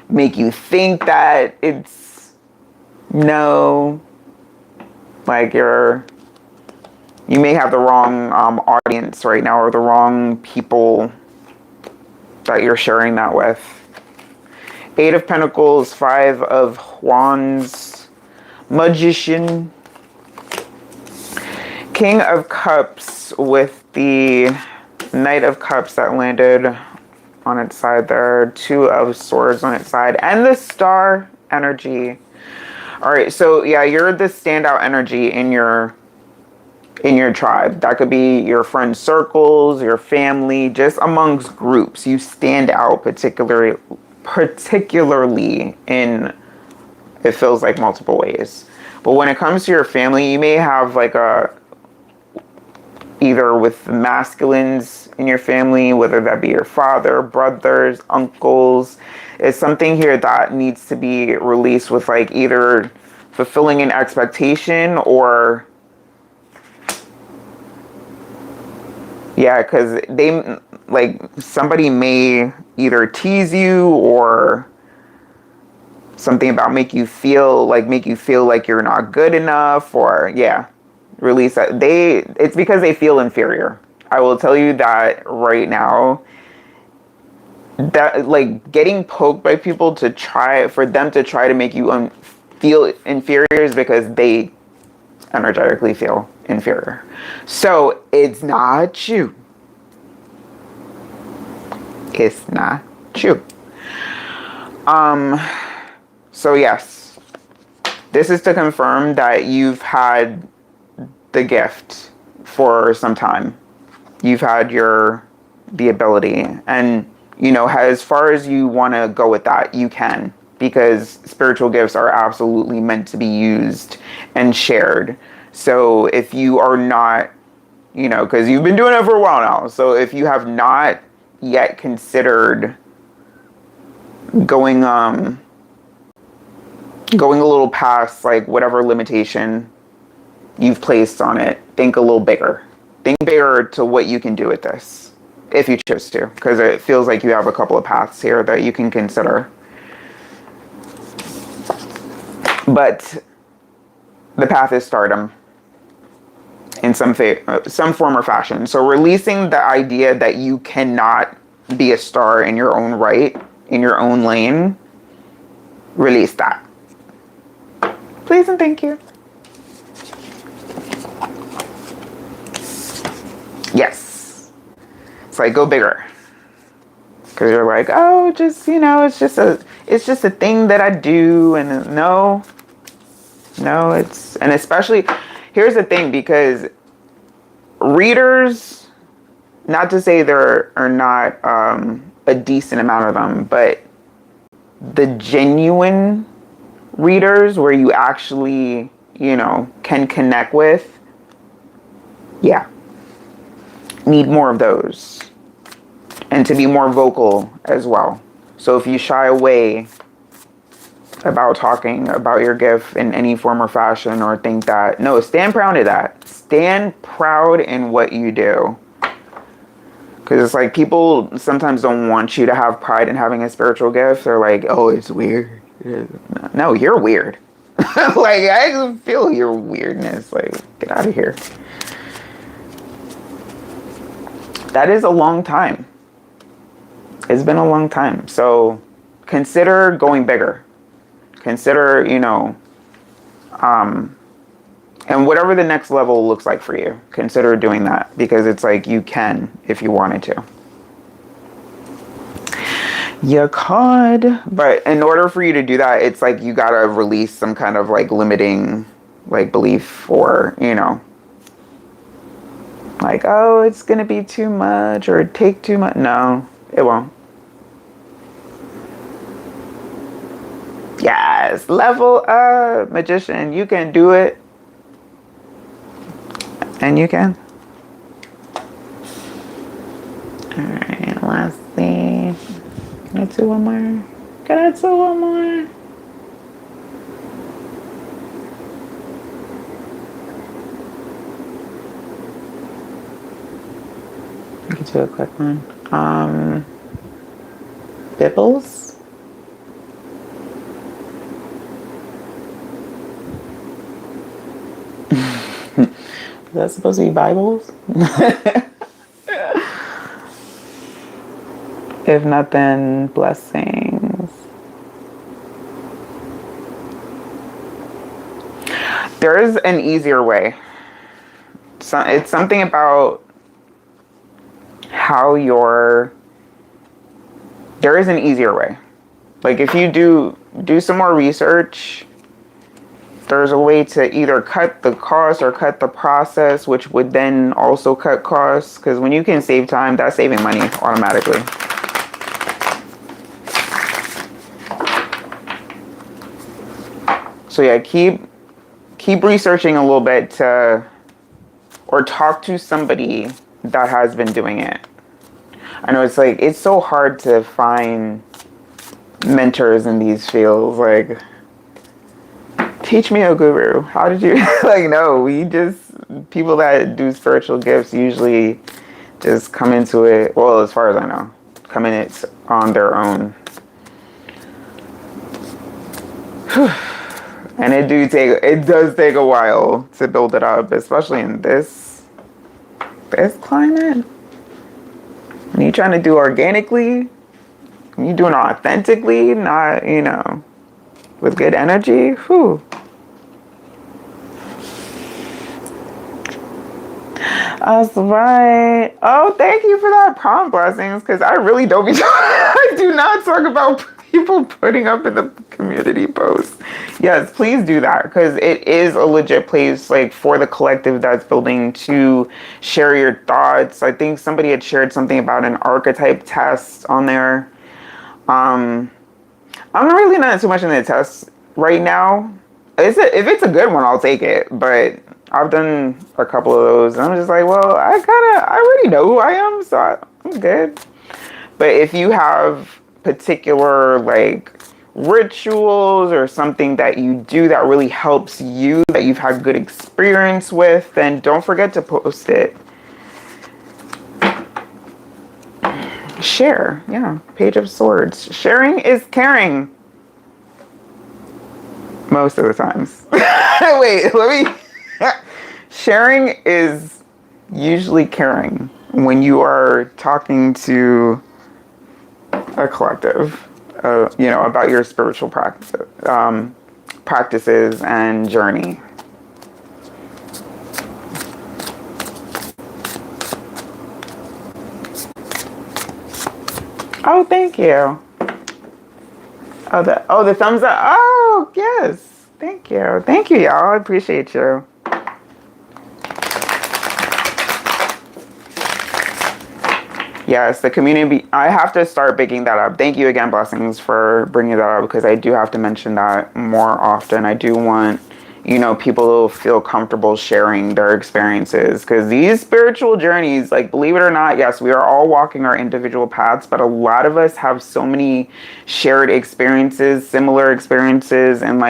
make you think that it's no, like you may have the wrong audience right now or the wrong people that you're sharing that with. Eight of Pentacles, Five of Wands, Magician, King of Cups with the Knight of Cups that landed on its side there, Two of Swords on its side, and the Star energy. All right, so yeah, you're the standout energy in your tribe. That could be your friend circles, your family, just amongst groups. You stand out particularly in, it feels like, multiple ways. But when it comes to your family, you may have like either with masculines in your family, whether that be your father, brothers, uncles. It's something here that needs to be released with like either fulfilling an expectation or, yeah, because they, like, somebody may either tease you or something about make you feel like you're not good enough, or yeah, release that. It's because they feel inferior. I will tell you that right now, that like getting poked by people for them to try to make you feel inferior is because they energetically feel inferior. So it's not you. It's not you. So yes, this is to confirm that you've had the gift for some time. You've had the ability, and you know, as far as you want to go with that, you can, because spiritual gifts are absolutely meant to be used and shared. So if you are not, you know, because you've been doing it for a while now, so if you have not yet considered going a little past like whatever limitation you've placed on it, think a little bigger. Think bigger to what you can do with this, if you choose to, because it feels like you have a couple of paths here that you can consider. But the path is stardom in some form or fashion. So releasing the idea that you cannot be a star in your own right, in your own lane, release that. Please and thank you. Yes. It's like, go bigger. Because you're like, oh, just, you know, it's just a thing that I do. And no, and especially, here's the thing, because readers, not to say there are not a decent amount of them, but the genuine readers where you actually, you know, can connect with, yeah, need more of those, and to be more vocal as well. So if you shy away about talking about your gift in any form or fashion, or think that, no, stand proud of that. Stand proud in what you do. Because it's like, people sometimes don't want you to have pride in having a spiritual gift. They're like, oh, it's weird. No, you're weird. Like, I can feel your weirdness. Like, get out of here. That is a long time. It's been a long time. So consider going bigger. Consider, you know, and whatever the next level looks like for you, consider doing that, because it's like you can if you wanted to. You could, but in order for you to do that, it's like you gotta release some kind of like limiting like belief, or, you know, like, oh, it's gonna be too much or take too much. No, it won't. Yes, level up, magician. You can do it. And you can. Alright, let's see. Can I do one more? Can I do one more? I can do a quick one. Bibbles? Is that supposed to be Bibles? If nothing, blessings. There is an easier way. So it's something about how there is an easier way. Like if you do some more research, there's a way to either cut the cost or cut the process, which would then also cut costs. Because when you can save time, that's saving money automatically. So yeah, keep researching a little bit or talk to somebody that has been doing it. I know it's so hard to find mentors in these fields. Like, teach me, a guru. How did you, no, people that do spiritual gifts usually just come into it, well, as far as I know, come in it on their own. And it does take a while to build it up, especially in this climate. When you're trying to do organically, when you're doing authentically, not, with good energy, whew. That's right. Oh, thank you for that prompt, blessings, because I really don't be I do not talk about people putting up in the community posts. Yes, please do that, because it is a legit place for the collective that's building to share your thoughts. I think somebody had shared something about an archetype test on there. I'm really not too much in the test right now. If it's a good one, I'll take it. But I've done a couple of those, and I'm just like, well, I already know who I am, so I'm good. But if you have particular rituals or something that you do that really helps you, that you've had good experience with, then don't forget to post it. Share. Yeah, Page of Swords. Sharing is caring. Most of the times. Wait, let me... Sharing is usually caring when you are talking to a collective, about your spiritual practices and journey. Oh, thank you. Oh, the thumbs up. Oh, yes. Thank you. Thank you, y'all. I appreciate you. Yes, the community. I have to start picking that up. Thank you again, blessings, for bringing that up, because I do have to mention that more often. I do want, people to feel comfortable sharing their experiences, because these spiritual journeys, believe it or not, yes, we are all walking our individual paths, but a lot of us have so many shared experiences, similar experiences, and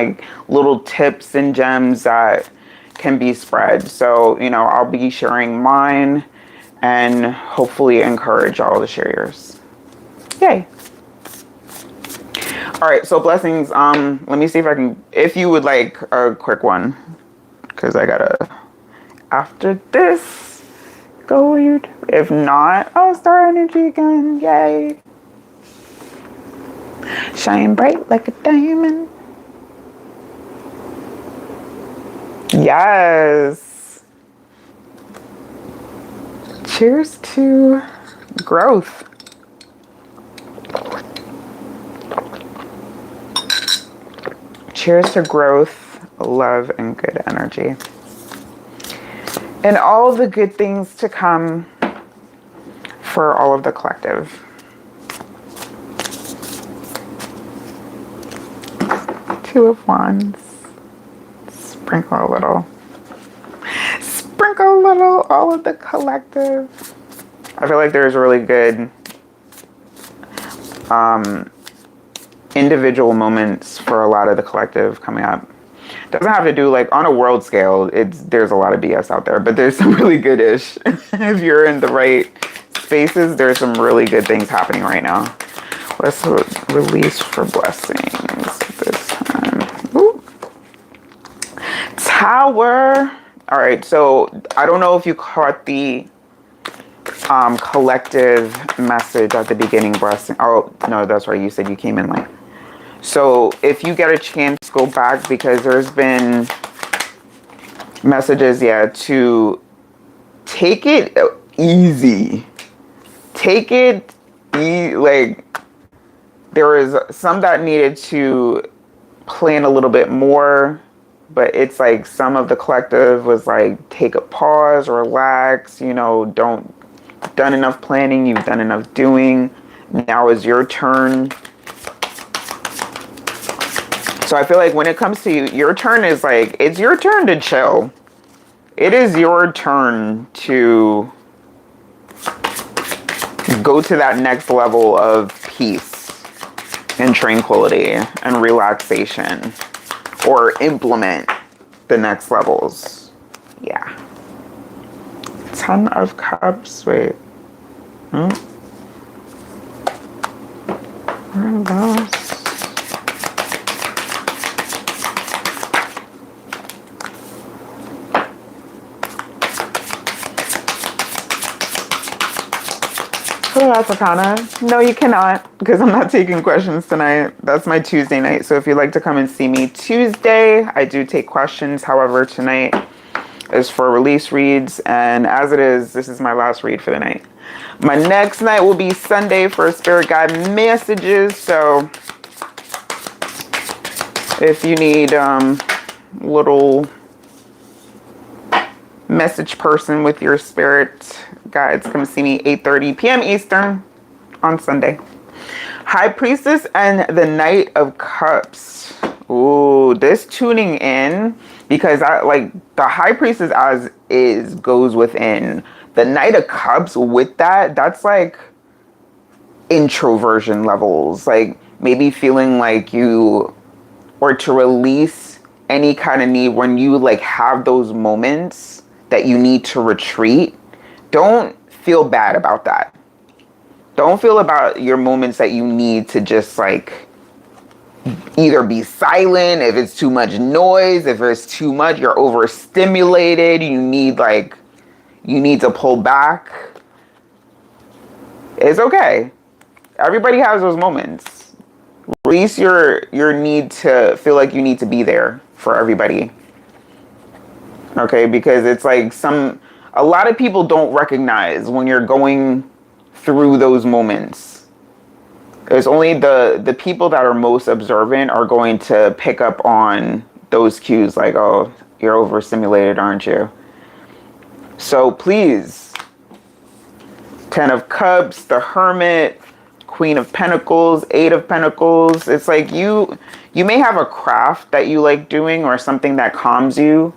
little tips and gems that can be spread. So, I'll be sharing mine and hopefully encourage all the sharers. Yay. All right, so blessings. Let me see if you would like a quick one, because I gotta, after this, go YouTube. If not, oh, star energy again, yay. Shine bright like a diamond. Yes. Cheers to growth. Cheers to growth, love, and good energy. And all the good things to come for all of the collective. Two of Wands. Sprinkle a little. Sprinkle a little, all of the collective. I feel like there's really good individual moments for a lot of the collective coming up. Doesn't have to do like on a world scale. There's a lot of BS out there, but there's some really good-ish. If you're in the right spaces, there's some really good things happening right now. Let's release for blessings this time. Ooh. Tower. All right, so I don't know if you caught the collective message at the beginning, blessing. Oh no, that's right. You said you came in late. So if you get a chance, go back, because there's been messages, to take it easy. Take it like there is some that needed to plan a little bit more, but it's like some of the collective was like, take a pause, relax, don't done enough planning, you've done enough doing. Now is your turn. So I feel like when it comes to you, your turn is like, it's your turn to chill. It is your turn to go to that next level of peace and tranquility and relaxation, or implement the next levels. Yeah. 10 of Cups. Wait. Where are those? Hello, Africana. No, you cannot, because I'm not taking questions tonight. That's my Tuesday night. So if you'd like to come and see me Tuesday, I do take questions. However, tonight is for release reads. And as it is, this is my last read for the night. My next night will be Sunday for spirit guide messages. So if you need little message person with your spirit guides, come see me 8:30 p.m. Eastern on Sunday. High Priestess and the Knight of Cups. Ooh, this tuning in, because I like the High Priestess as is goes within. The Knight of Cups with that's like introversion levels, like maybe feeling like you, or to release any kind of need when you like have those moments that you need to retreat. Don't feel bad about that. Don't feel about your moments that you need to just like either be silent, if it's too much noise, if it's too much, you're overstimulated, you need to pull back. It's okay. Everybody has those moments. Release your need to feel like you need to be there for everybody. Okay, because it's like a lot of people don't recognize when you're going through those moments. It's only the people that are most observant are going to pick up on those cues, like, oh, you're overstimulated, aren't you? So please, 10 of Cups, the Hermit, Queen of Pentacles, 8 of Pentacles. It's like you may have a craft that you like doing, or something that calms you.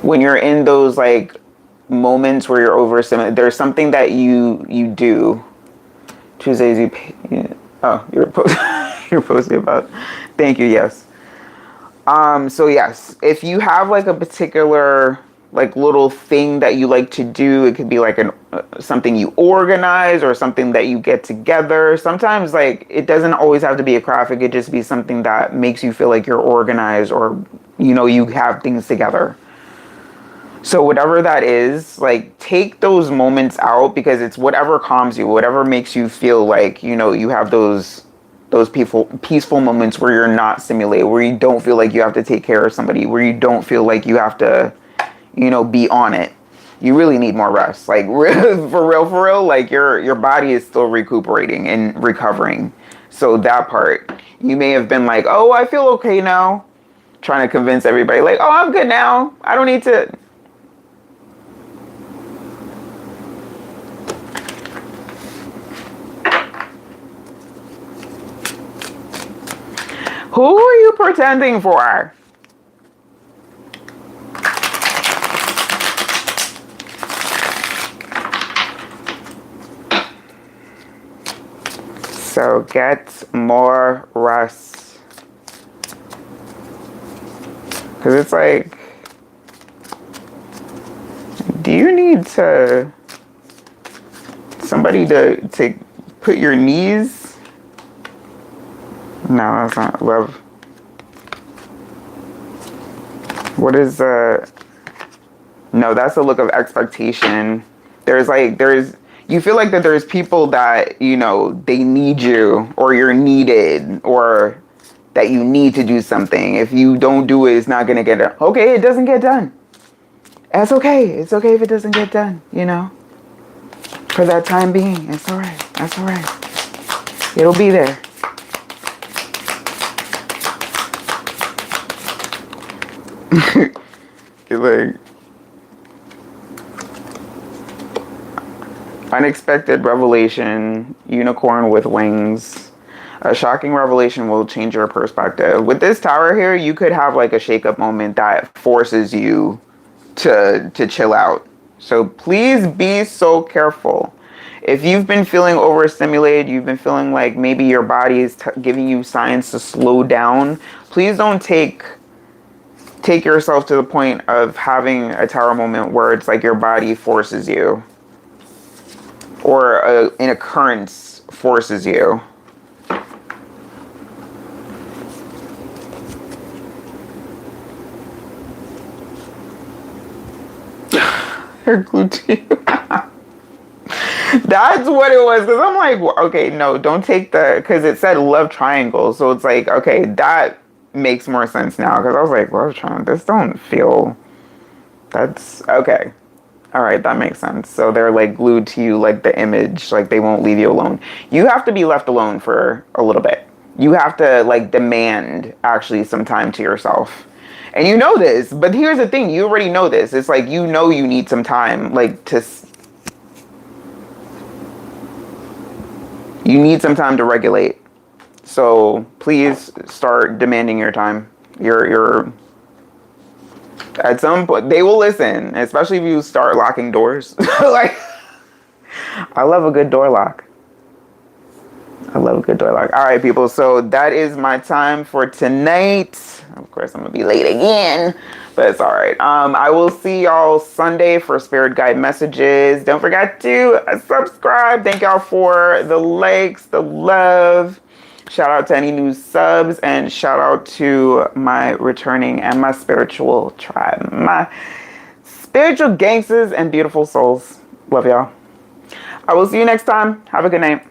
When you're in those like moments where you're overstimulated, there's something that you do. Tuesdays you're posting about. Thank you. Yes. So yes, if you have like a particular like little thing that you like to do, it could be like something you organize, or something that you get together. Sometimes like it doesn't always have to be a craft. It could just be something that makes you feel like you're organized, or you have things together. So whatever that is, like take those moments out, because it's whatever calms you, whatever makes you feel like, you have those peaceful moments where you're not stimulated, where you don't feel like you have to take care of somebody, where you don't feel like you have to, be on it. You really need more rest. Like for real, like your body is still recuperating and recovering. So that part, you may have been like, oh, I feel okay now. Trying to convince everybody like, oh, I'm good now. I don't need to. Who are you pretending for? So get more rest. Because it's like, do you need somebody to put your knees? No, that's not love. What is no, that's a look of expectation. You feel like that there's people that, you know, they need you, or you're needed, or that you need to do something. If you don't do it, it's not going to get done. Okay, it doesn't get done. That's okay. It's okay if it doesn't get done, you know. For that time being, it's all right. That's all right. It'll be there. Like, unexpected revelation, unicorn with wings. A shocking revelation will change your perspective. With this tower here, you could have like a shake-up moment that forces you to chill out. So please be so careful. If you've been feeling overstimulated, you've been feeling like maybe your body is giving you signs to slow down, please don't take yourself to the point of having a tower moment where it's like your body forces you, or an occurrence forces you. They're glued to you. That's what it was. Because I'm like, okay, no, don't take because it said love triangle. So it's like, okay, that makes more sense now. Because I was like, love triangle, this don't feel, that's, okay. All right, that makes sense. So they're like glued to you like the image, like they won't leave you alone. You have to be left alone for a little bit. You have to like demand actually some time to yourself. And you know this, but here's the thing, you already know this. It's like, you know, you need some time, like you need some time to regulate. So please start demanding your time. Your at some point they will listen, especially if you start locking doors. Like, I love a good door lock. I love a good door lock. All right, people. So that is my time for tonight. Of course, I'm gonna be late again, but it's all right. I will see y'all Sunday for Spirit Guide messages. Don't forget to subscribe. Thank y'all for the likes, the love. Shout out to any new subs, and shout out to my returning and my spiritual tribe, my spiritual gangsters and beautiful souls. Love y'all. I will see you next time. Have a good night.